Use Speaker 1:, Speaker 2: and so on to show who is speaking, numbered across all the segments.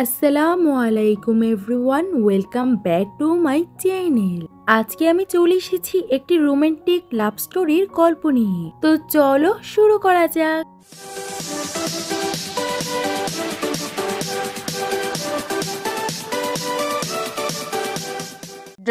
Speaker 1: আসসালামু আলাইকুম everyone, welcome back to my channel. আজকে আমি চলে এসেছি একটি রোমান্টিক লাভ স্টোরির গল্প নিয়ে। তো চলো শুরু করা যাক।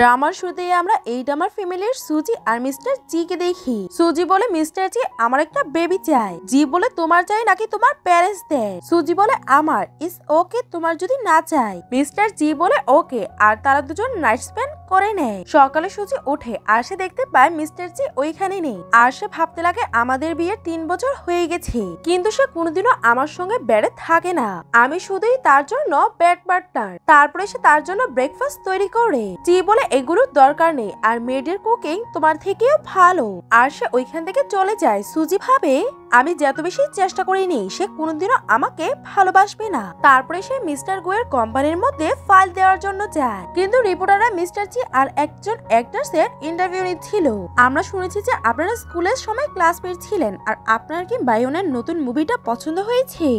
Speaker 2: ড্রামার শুরুতে আমরা এই ড্রামার ফ্যামিলির সুজি আর মিস্টার জি কে দেখি। সুজি বলে, মিস্টার জি আমার একটা বেবি চাই। জি বলে, তোমার চাই নাকি তোমার প্যারেন্টস দেয়? সুজি বলে, আমার। ইস ওকে, তোমার যদি না চাই। মিস্টার জি বলে ওকে, আর তারা দুজন নাইট স্পেন্ড করে নেয়। সকালে সুজি ওঠে আর সে দেখতে পায় মিস্টার জি ওইখানে নেই। আর সে ভাবতে লাগে আমাদের বিয়ের 3 বছর হয়ে গেছে, কিন্তু সে কোনোদিনও আমার সঙ্গে বেড়ে থাকে না। আমি শুধুই তার জন্য ব্যাড পার্টনার। তারপরে সে তার জন্য ব্রেকফাস্ট তৈরি করে। জি বলে, এগুলোর দরকার নেই, আর মেয়েদের কুকিং তোমার থেকেও ভালো। আর সে ওইখান থেকে চলে যায়। সুজি ভাবে, আমি যত বেশি চেষ্টা করিনি সে কোনোদিনও আমাকে ভালোবাসবে না। তারপরে সে মিস্টার গোয়ের কোম্পানির মধ্যে ফাইল দেওয়ার জন্য যায়, কিন্তু রিপোর্টাররা মিস্টার জি আর একজন অ্যাক্টরসের ইন্টারভিউ নিচ্ছিল। আমরা শুনেছি যে আপনারা স্কুলের সময় ক্লাসমেট ছিলেন, আর আপনার কি বায়োনের নতুন মুভিটা পছন্দ হয়েছে?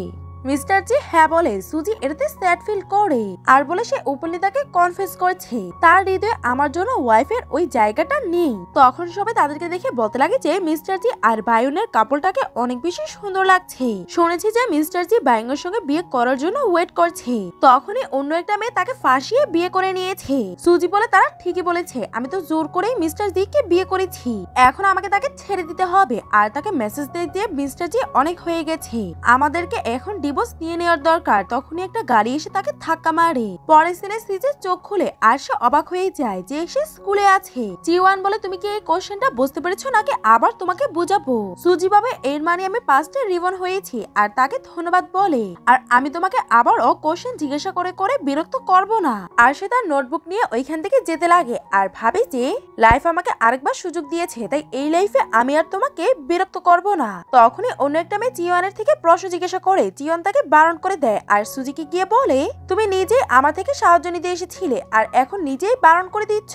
Speaker 2: মিস্টার জি হ্যাঁ বলে। সুজি এটাতে স্যাড ফিল করে আর বলে সে ওপেনলি তাকে কনফেস করছে তার হৃদয়ে আমার জন্য ওয়াইফের ওই জায়গাটা নেই। তখন সবাই তাদেরকে দেখে বলতে লাগে যে মিস্টার জি আর বায়নের কাপড়টাকে অনেক বেশি সুন্দর লাগছে। শুনেছি যে মিস্টার জি বায়নের সঙ্গে বিয়ে করার জন্য ওয়েট করছে। তখনই অন্য একটা মেয়ে তাকে ফাঁসিয়ে বিয়ে করে নিয়েছে। সুজি বলে, তারা ঠিকই বলেছে, আমি তো জোর করেই মিস্টার জি কে বিয়ে করেছি। এখন আমাকে তাকে ছেড়ে দিতে হবে। আর তাকে মেসেজ দিয়ে মিস্টার জি অনেক হয়ে গেছে, আমাদেরকে এখন ডিভোর্স নিয়ে নেওয়ার দরকার। তখনই একটা গাড়ি এসে তাকে ধাক্কা মারে। পরের সিনে সিজের চোখ খুলে আর সে অবাক হয়ে যায় যে সে স্কুলে আছে। জিওয়ান বলে, তুমি কি এই কোশ্চেনটা বুঝতে পেরেছো নাকি আবার তোমাকে বুঝাবো? সুজি ভাবে, এর মানে আমি পাস্টে রিবন হয়েছি, আর তাকে ধন্যবাদ বলে, আর আমি তোমাকে আবারও কোশ্চেন জিজ্ঞাসা করে করে বিরক্ত করব না। আর সে তার নোটবুক নিয়ে ওইখান থেকে যেতে লাগে আর ভাবে যে লাইফ আমাকে আরেকবার সুযোগ দিয়েছে, তাই এই লাইফে আমি আর তোমাকে বিরক্ত করব না। তখনই অন্য একটা মেয়ে জিওয়ানের থেকে প্রশ্ন জিজ্ঞাসা করে। জিওয়ান তাকে বারণ করে দেয় আর সুজিকে গিয়ে বলে, তুমি নিজেই আমার থেকে সাহায্য নিতে এসেছিলে আর এখন নিজেই বারণ করে দিচ্ছ।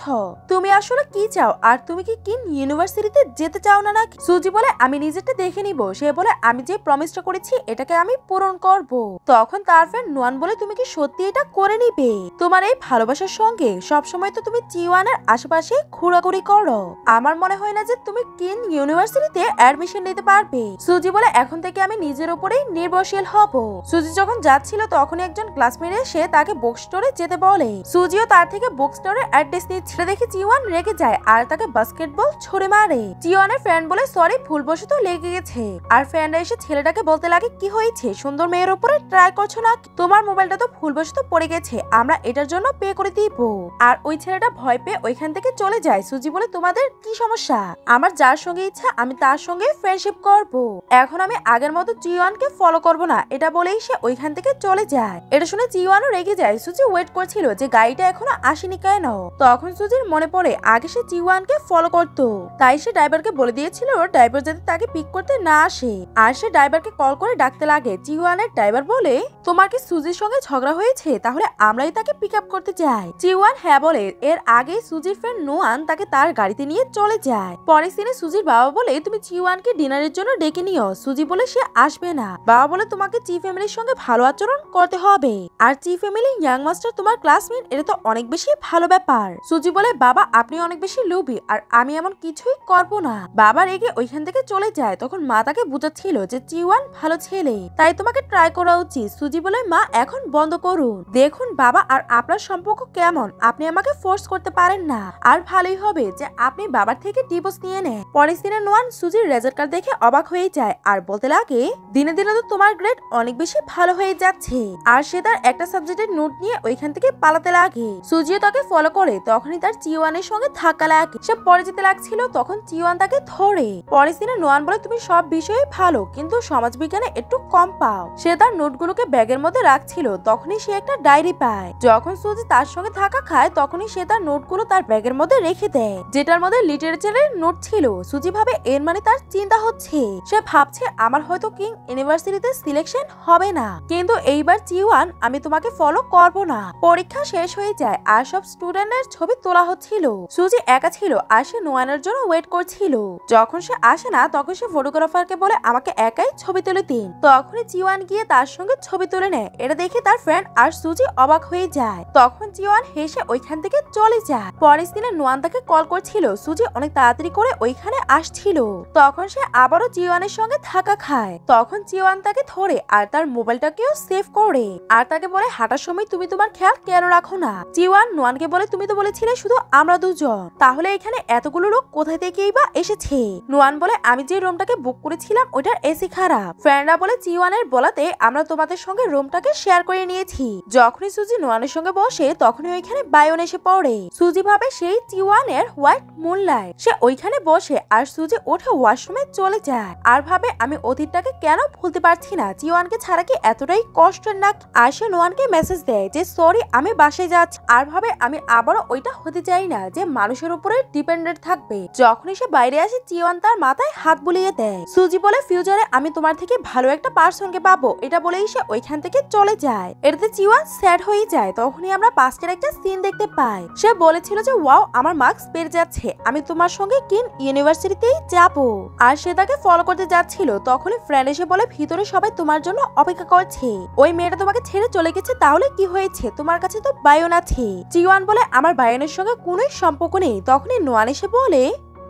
Speaker 2: তুমি আসলে কি চাও, আর তুমি কি কিন ইউনিভার্সিটিতে যেতে চাও না নাকি? সুজি বলে, আমি নিজেরটা দেখে নিব। সে বলে, আমি যে প্রমিসটা করেছি এটাকে আমি পূরণ করব। তখন তার ফ্রেন্ড নোয়ান বলে, তুমি কি সত্যি এটা করে নিবে? তোমার এই ভালোবাসার সঙ্গে সবসময় তো তুমি জিওয়ানের আশেপাশে ঘোরাঘুরি করো, আমার মনে হয় না যে তুমি কিন ইউনিভার্সিটিতে অ্যাডমিশন নিতে পারবে। সুজি বলে, এখন থেকে আমি নিজের উপরেই নির্ভরশীল হব। সুজি যখন যাচ্ছিল তখনই একজন ক্লাসমেট এসে তাকে বুক স্টোরে যেতে বলে। সুজিও তার থেকে বুক স্টোরের অ্যাড্রেস নিচ্ছে। দেখে জিওয়ান রেগে যায় আর তাকে বাস্কেটবল ছুড়ে মারে। জিওয়ানের ফ্রেন্ড বলে, সরি ভুলবশত লেগে গেছে। আর ফ্রেন্ডরা এসে ছেলেটাকে বলতে লাগে, কি হয়েছে, সুন্দর মেয়ের উপরে ট্রাই করছো না? তোমার মোবাইলটা তো ভুলবশত পড়ে গেছে, আমরা এটার জন্য পে করে দিব। আর ওই ছেলেটা ভয় পেয়ে ওইখান থেকে চলে যায়। সুজি বলে, তোমাদের কি সমস্যা? আমার যার সঙ্গে ইচ্ছা আমি তার সঙ্গে ফ্রেন্ডশিপ করব। এখন আমি আগের মতো জিওয়ানকে ফলো করব না, এটা বলেই সে ওইখান থেকে চলে যায়। এটা শুনে জিওয়ানও রেগে যায়। সুজি ওয়েট করছিল যে গাড়িটা এখনো আসেনি কেন। তখন সুজির মনে পড়ে আগে সে জিওয়ানকে ফলো করত, তাই সে ড্রাইভারকে বলে দিয়েছিল ড্রাইভার যাতে তাকে পিক করতে না আসে। আর সে ড্রাইভারকে কল করে ডাকতে লাগে। জিওয়ানের ড্রাইভার বলে, তোমার কি সুজির সঙ্গে ঝগড়া হয়েছে? তাহলে আমরাই তাকে পিক আপ করতে যাই। জিওয়ান হ্যাঁ বলে। এর আগে সুজির ফ্রেন্ড নোয়ান তাকে তার গাড়িতে নিয়ে চলে যায়। পরের সিনে সুজির বাবা বলে, তুমি জিওয়ানকে ডিনারের জন্য ডেকে নিও। সুজি বলে সে আসবে না। বাবা বলে, তোমাকে জি ফ্যামিলির সঙ্গে ভালো আচরণ করতে হবে, আর জি ফ্যামিলি ইয়াং মাস্টার তোমার ক্লাসমেট, এটা তো অনেক বেশি ভালো ব্যাপার। সুজি বলে, বাবা আপনি অনেক বেশি লোভী, আর আমি এমন কিছুই করবো না। বাবা রেগে ওইখান থেকে চলে যায়। তখন মা তাকে বুঝাচ্ছিল যে জিওয়ান ভালো ছেলে, তাই তোমাকে ট্রাই করা উচিত। সুজি বলে, মা এখন বন্ধ করুন, দেখুন বাবা আর আপনার সম্পর্ক কেমন, আপনি আমাকে ফোর্স করতে পারেন না। আর ভালোই হবে যে আপনি বাবার থেকে ডিভোর্স নিয়ে নেন। পরের দিনে নোয়ান সুজির রেজাল্ট কার্ড দেখে অবাক হয়ে যায় আর বলতে লাগে, দিনে দিনে তো তোমার গ্রেড অনেক বেশি ভালো হয়ে যাচ্ছে। আর সে তার একটা সাবজেক্টের নোট নিয়ে ওইখান থেকে পালাতে লাগে। সুজিও তাকে ফলো করে। তখনই তার জিওয়ানের সঙ্গে ধাক্কা লাগে। সে পরে যেতে লাগছিল, তখন জিওয়ান তাকে ধরে। পরের দিনে নোয়ান বলে, তুমি সব বিষয়ে ভালো, কিন্তু সমাজ বিজ্ঞানে একটু কম পাও। সে তার নোটগুলোকে ব্যাগের মধ্যে রাখছিল, তখনই সে একটা ডায়েরি পায়। যখন সুজি তার সঙ্গে ধাক্কা খায় তখনই সে তার নোটগুলো তার ব্যাগের মধ্যে রেখে দেয়, যেটার মধ্যে লিটারেচারের নোট ছিল। সুজি ভাবে এর মানে তার চিন্তা হচ্ছে। সে ভাবছে আমার হয়তো কিং ইউনিভার্সিটিতে সিলেকশন হবে না, কিন্তু এইবার চিওয়ান আমি তোমাকে ফলো করব না। পরীক্ষা শেষ হয়ে যায় আর সব স্টুডেন্টের ছবি তোলা হচ্ছিল। সুজি একা ছিল আর সে নোয়ানের জন্য ওয়েট করছিল। যখন সে আসে না তখন সে ফটোগ্রাফারকে বলে আমাকে একাই ছবি তুলে দিন। তখনই চিওয়ান গিয়ে তার সঙ্গে ছবি তুলে নেয়। এটা দেখে তার ফ্রেন্ড আর সুজি অবাক হয়ে যায়। তখন চিওয়ান হেসে ওইখান থেকে চলে যায়। পরের দিনে নোয়ান তাকে কল করছিল, সুজি অনেক তাড়াতাড়ি করে ওইখানে আসছিল। তখন সে আবারও চিওয়ানের সঙ্গে থাকা খায়। তখন চিওয়ান তাকে ধরে আর তার মোবাইলটাকেও সেভ করে আর তাকে বলে হাঁটার সময় তুমি তোমার খেয়াল কেন রাখো না। চিওয়ান নোয়ানকে বলে তুমি তো বলেছিলে শুধু আমরা দুজন, তাহলে এখানে এতগুলো লোক কোথায় থেকেই বা এসেছে। নোয়ান বলে আমি যে রুমটাকে বুক করেছিলাম ওইটার এসি খারাপ। ফ্রেন্ডরা বলে চিওয়ানের বলাতে আমরা তোমাদের সঙ্গে রুমটাকে শেয়ার করে নিয়েছি। যখনই সুজি নোয়ানের সঙ্গে বসে তখনই ওইখানে বায়ন এসে পড়ে। সুজি ভাবে সেই চিওয়ানের হোয়াইট মুনলাইট। সে ওইখানে বসে আর সুজি উঠে ওয়াশরুমে চলে যায় আর ভাবে আমি অতীতটাকে কেন ভুলতে পারছি না। চিওয়ানকে ছাড়া কি এতটাই কষ্টের না। আর সে নোয়ানকে মেসেজ দেয় যে সরি আমি বাসায় যাচ্ছি আর ভাবে আমি আবারও ওইটা হতে চাই না যে মানুষের উপরে ডিপেন্ডেন্ট থাকবে। যখনই সে বাইরে আসে চিওয়ান তার মাথায় হাত বুলিয়ে দেয়। সুজি বলে ফিউচারে আমি তোমার থেকে ভালো একটা পার্সনকে পাবো, এটা বলেই সে ওইখান থেকে চলে যায়। এটাতে চিওয়ান স্যাড হয়ে যায়। তখনই আমরা পাস্টের একটা সিন দেখতে পাই। সে বলেছিল যে ওয়াও আমার মার্কস বেড়ে যাচ্ছে, আমি তোমার সঙ্গে কিন ইউনিভার্সিটিতেই যাবো। আর সে তাকে ফলো করতে যাচ্ছিল। তখনই ফ্রেন্ড এসে বলে ভিতরে সবাই তোমার জন্য অপেক্ষা করছে। ওই মেয়েটা তোমাকে ছেড়ে চলে গেছে, তাহলে কি হয়েছে, তোমার কাছে তো বায়ন আছে। চিওয়ান বলে আমার বায়নের সঙ্গে কোনোই সম্পর্ক নেই। তখনই নোয়ান এসে বলে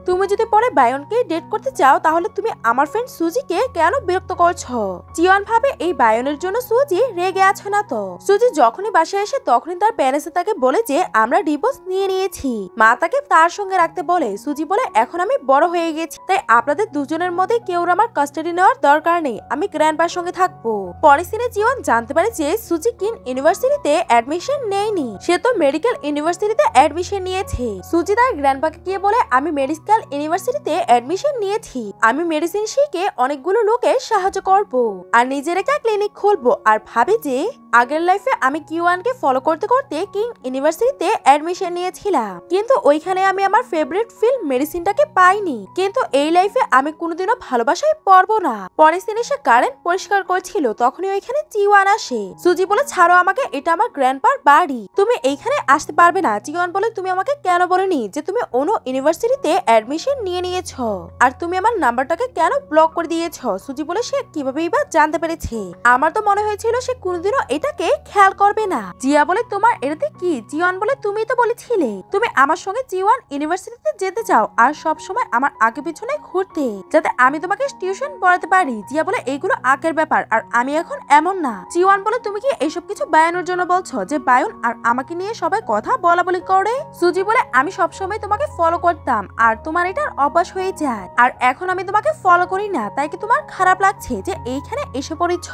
Speaker 2: তুমি যদি পরে বায়নকে ডেট করতে চাও তাহলে তুমি আমার ফ্রেন্ড সুজিকে কেন বিরক্ত করছো। চিওয়ান ভাবে এই বায়নের জন্য সুজি রেগে আছে না তো। সুজি যখনই বাসায় আসে তখনই তার প্যারেন্টস তাকে বলে যে আমরা ডিভোর্স নিয়ে নিয়েছি। মা তাকে তার সঙ্গে রাখতে বলে। সুজি বলে এখন আমি বড় হয়ে গেছি, তাই আপনাদের দুজনের মধ্যে কেউ আমার কাস্টাডি নেওয়ার দরকার নেই, আমি গ্র্যান্ডপার সঙ্গে থাকবো। পরের দিনে চিওয়ান জানতে পারে যে সুজি কিন ইউনিভার্সিটিতে অ্যাডমিশন নেয়নি, সে তো মেডিকেল ইউনিভার্সিটিতে অ্যাডমিশন নিয়েছে। সুজি তার গ্র্যান্ডপাকে গিয়ে বলে আমি মেডিকেল ইউনিভার্সিটিতে অ্যাডমিশন নিয়েছি, আমি মেডিসিন শিখে অনেকগুলো লোকের সাহায্য করব আর নিজের একটা ক্লিনিক খুলবো। আর ভাবে যে আগের লাইফে আমি কিওয়ানকে ফলো করতে করতে কিং ইউনিভার্সিটিতে অ্যাডমিশন নিয়েছিলাম, কিন্তু ওইখানে আমি আমার ফেভারিট ফিল্ড মেডিসিনটাকে পাইনি, কিন্তু এই লাইফে আমি কোনোদিনও ভালোবাসায় পড়বো না। পরের দিন সে কারেন্ট পরিষ্কার করছিল তখনই ওইখানে চিওয়ান আসে। সুজি বলে ছাড়ো আমাকে, এটা আমার গ্র্যান্ডপার বাড়ি, তুমি এইখানে আসতে পারবে না। চিওয়ান বলে তুমি আমাকে কেন বলনি যে তুমি অন্য ইউনিভার্সিটিতে অ্যাডমিশন নিয়ে নিয়েছো, আর তুমি আমার নাম্বারটাকে কেন ব্লক করে দিয়েছো। সুজি বলে সে কিভাবেই বা জানতে পেরেছে, আমার তো মনে হয়েছিল সে কোনোদিনও এটাকে খেয়াল করবে না। জিয়া বলে তোমার এটাতে কি। চিওয়ান বলে তুমি তো বলেছিলে তুমি আমার সঙ্গে চিওয়ান ইউনিভার্সিটিতে যেতে চাও আর সব সময় আমার আগে পিছনে ঘুরতে, যাতে আমি তোমাকে টিউশন পড়াতে পারি। জিয়া বলে এইগুলো আগের ব্যাপার আর আমি এখন এমন না। চিওয়ান বলে তুমি কি এইসব কিছু বায়ানোর জন্য বলছো যে বায়ন আর আমাকে নিয়ে সবাই কথা বলা বলি করে। সুজি বলে আমি সবসময় তোমাকে ফলো করতাম আর তোমার এটার অভ্যাস হয়ে যায়, আর এখন আমি তোমাকে ফলো করি না, তাই কি তোমার খারাপ লাগছে যে এইখানে এসে পড়েছ।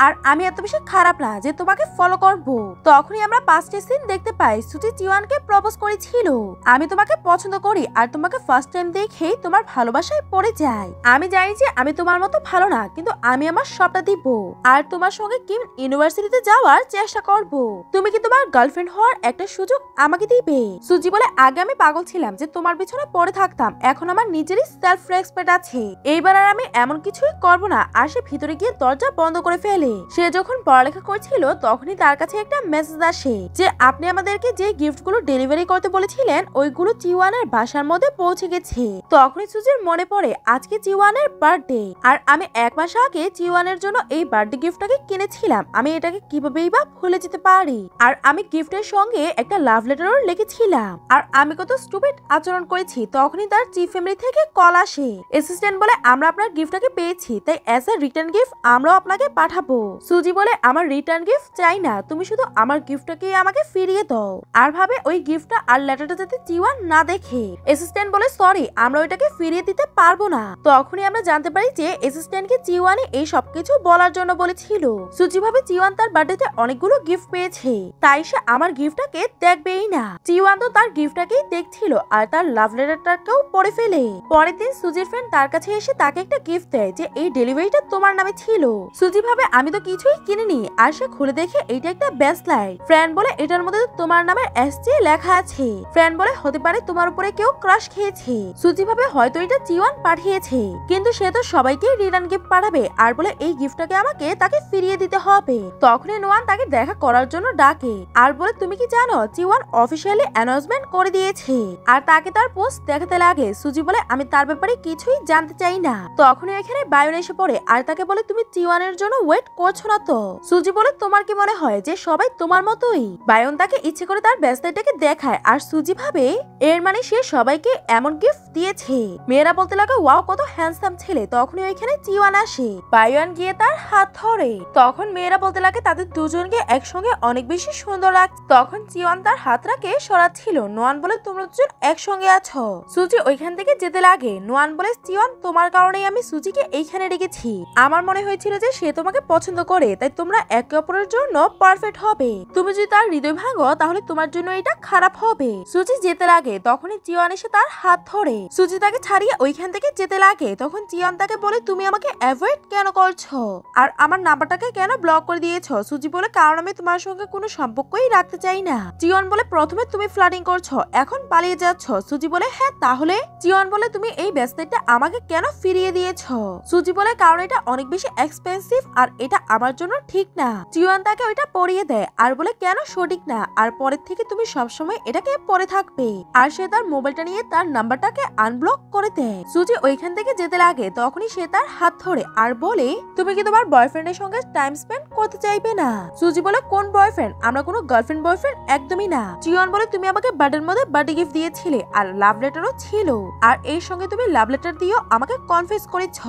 Speaker 2: আর আমি এত বেশি খারাপ না যে তোমাকে ফলো করব। তখনই আমরা পাঁচটি সিন দেখতে পাই। সুজি চিওয়ানকে প্রপোজ করেছিল আমি তোমাকে পছন্দ করি আর তোমাকে ফার্স্ট টাইম দেখেই তোমার ভালোবাসায় পড়ে যাই। আমি জানি যে আমি তোমার মতো ভালো না, কিন্তু আমি আমার সবটা দিব আর তোমার সঙ্গে কিম ইউনিভার্সিটিতে যাওয়ার চেষ্টা করব। তুমি কি তোমার গার্লফ্রেন্ড হওয়ার একটা সুযোগ আমাকে দিবে। সুজি বলে আগে আমি পাগল ছিলাম যে তোমার পিছনে পড়ে থাকতাম, এখন আমার নিজেরই সেলফ রেসপেক্ট আছে, এইবার আর আমি এমন কিছুই করব না। আর সে ভিতরে গিয়ে দরজা বন্ধ করে ফেলে। সে যখন পড়ালেখা করছিল তখনই তার কাছে একটা মেসেজ আসে যে আপনি আমাদেরকে যে গিফটগুলো ডেলিভারি করতে বলেছিলেন ওইগুলো চিওয়ানের বাসার মধ্যে পৌঁছে গেছে। তখনই সুজির মনে পড়ে আজকে চিওয়ানের বার্থডে আর আমি এক মাস আগে চিওয়ানের জন্য এই বার্থডে গিফটটাকে কিনেছিলাম, আমি এটাকে কিভাবেই বা ভুলে যেতে পারি। আর আমি গিফটের সঙ্গে একটা লাভ লেটারও লিখেছিলাম আর আমি কত স্টুপিড আচরণ করেছি। তখনই তার চিফ ফ্যামিলি থেকে কল আসে। অ্যাসিস্ট্যান্ট বলে আমরা আপনার গিফটটাকে পেয়েছি, তাই অ্যাজ এ রিটার্ন গিফট আমরাও আপনাকে পাঠাবো। সুজি বলে আমার রিটার্ন গিফট চাই না, তুমি শুধু আমার গিফটটাকে আমাকে ফিরিয়ে দাও। আর ভাবে ওই গিফটটা আর লেটারটা যাতে চিওয়ান না দেখে। অ্যাসিস্ট্যান্ট বলে সরি আমরা ওইটাকে ফিরিয়ে দিতে পারবো না। তখনই আমরা জানতে পারি যে অ্যাসিস্ট্যান্টকে চিওয়ানে এই সবকিছু বলার জন্য বলেছিল। সুজি ভাবে চিওয়ান তার বার্থডেতে অনেকগুলো গিফট পেয়েছে, তাই সে আমার গিফটটাকে দেখবেই না। চিওয়ান তো তার গিফটটাকেই দেখছিল আর তার লাভ লেটারটাকেও পড়ে ফেলে। পরের দিন সুজির ফ্রেন্ড তার কাছে এসে তাকে একটা গিফট দেয় যে এই ডেলিভারিটা তোমার নামে ছিল। সুজি ভাবে আমি তো কিছুই কিনিনি আর সে খুলে খুলে দেখে এটা একটা ব্রেসলেট। ফ্রেন্ড বলে এটার মধ্যে তোমার নামের এসটি লেখা আছে। ফ্রেন্ড বলে হতে পারে তোমার উপরে কেউ ক্রাশ খেয়েছে। সুজি ভাবে হয়তো এটা জিওয়ান পাঠিয়েছে, কিন্তু সে তো সবাইকে রিটার্ন গিফট পাঠাবে আর বলে এই গিফটটাকে আমাকে তাকে ফিরিয়ে দিতে হবে। তখনই নোয়ান তাকে দেখা করার জন্য ডাকে আর বলে তুমি কি জানো জিওয়ান অফিসিয়ালি অ্যানাউন্সমেন্ট করে দিয়েছে। আর তাকে তার পোস্ট দেখাতে লাগে। সুজি বলে আমি তার ব্যাপারে কিছুই জানতে চাই না। তখনই এখানে বায়ন এসে পড়ে আর তাকে বলে তুমি জিওয়ানের জন্য ওয়েট করছো না তো। সুজি বলে তোমার কি মনে হয় যে সবাই তোমার মতোই? বায়ন তাকে ইচ্ছে করে তার ব্রেসলেটটাকে দেখায় আর সুজি ভাবে এর মানে সে সবাইকে এমন গিফট দিয়েছে। মেয়েরা বলতে লাগে ওয়াও কত হ্যান্ডসাম ছেলে। তখনই ওইখানে জিওয়ান আসে। বায়ন গিয়ে তার হাত ধরে। তখন মেয়েরা বলতে লাগে তাদের দুজনকে একসঙ্গে অনেক বেশি সুন্দর লাগছে। তখন জিওয়ান তার হাতটাকে সরাচ্ছিল। নোয়ান বলে তোমরা দুজন একসঙ্গে আছো। সুজি ওইখান থেকে যেতে লাগে। নোয়ান বলে জিওয়ান তোমার কারণেই আমি সুজিকে এইখানে রেখেছি। আমার মনে হয়েছিল যে সে তোমাকে পছন্দ করে, তাই তোমরা একে অপরের জন্য পারফেক্ট হবে। তুমি যদি তার হৃদয় ভাঙো তাহলে তোমার জন্য এটা খারাপ হবে। সুজি যেতে লাগে। তখনই জিওয়ান এসে তার হাত ধরে। সুজি তাকে ছাড়িয়ে ওইখান থেকে যেতে লাগে। তখন জিওয়ান তাকে বলে তুমি আমাকে অ্যাভয়েড কেন করছো আর আমার নাম্বারটাকে কেন ব্লক করে দিয়েছো? সুজি বলে কারণ আমি তোমার সঙ্গে কোনো সম্পর্কই রাখতে চাই না। জিওয়ান বলে প্রথমে তুমি ফ্লার্টিং করছো, এখন পালিয়ে যাচ্ছ। সুজি বলে হ্যাঁ তাহলে? জিওয়ান বলে তুমি এই ব্রেসলেটটা আমাকে কেন ফিরিয়ে দিয়েছো? সুজি বলে কারণ এটা অনেক বেশি এক্সপেন্সিভ আর এটা আমার জন্য ঠিক না। জিওয়ান তাকে ওইটা পরিয়ে দেয় আর বলে কেন সঠিক না, আর পরের থেকে তুমি সবসময় এটাকে পরে থাকবে। আর সে তার মোবাইলটা নিয়ে তার নাম্বারটাকে আনব্লক করে দেয়। সুজি ওইখান থেকে যেতে লাগে। তখনই সে তার হাত ধরে আর বলে তুমি কি তোমার বয়ফ্রেন্ডের সঙ্গে টাইম স্পেন্ড করতে চাইবে না? সুজি বলে কোন বয়ফ্রেন্ড? আমরা কোনো গার্লফ্রেন্ড বয়ফ্রেন্ড একদমই না। জিওয়ান বলে তুমি আমাকে বার্থডের মধ্যে বার্থডে গিফট দিয়েছিলে আর লাভ লেটারও ছিল, আর এর সঙ্গে তুমি লাভ লেটার দিয়েও আমাকে কনফেস করেছ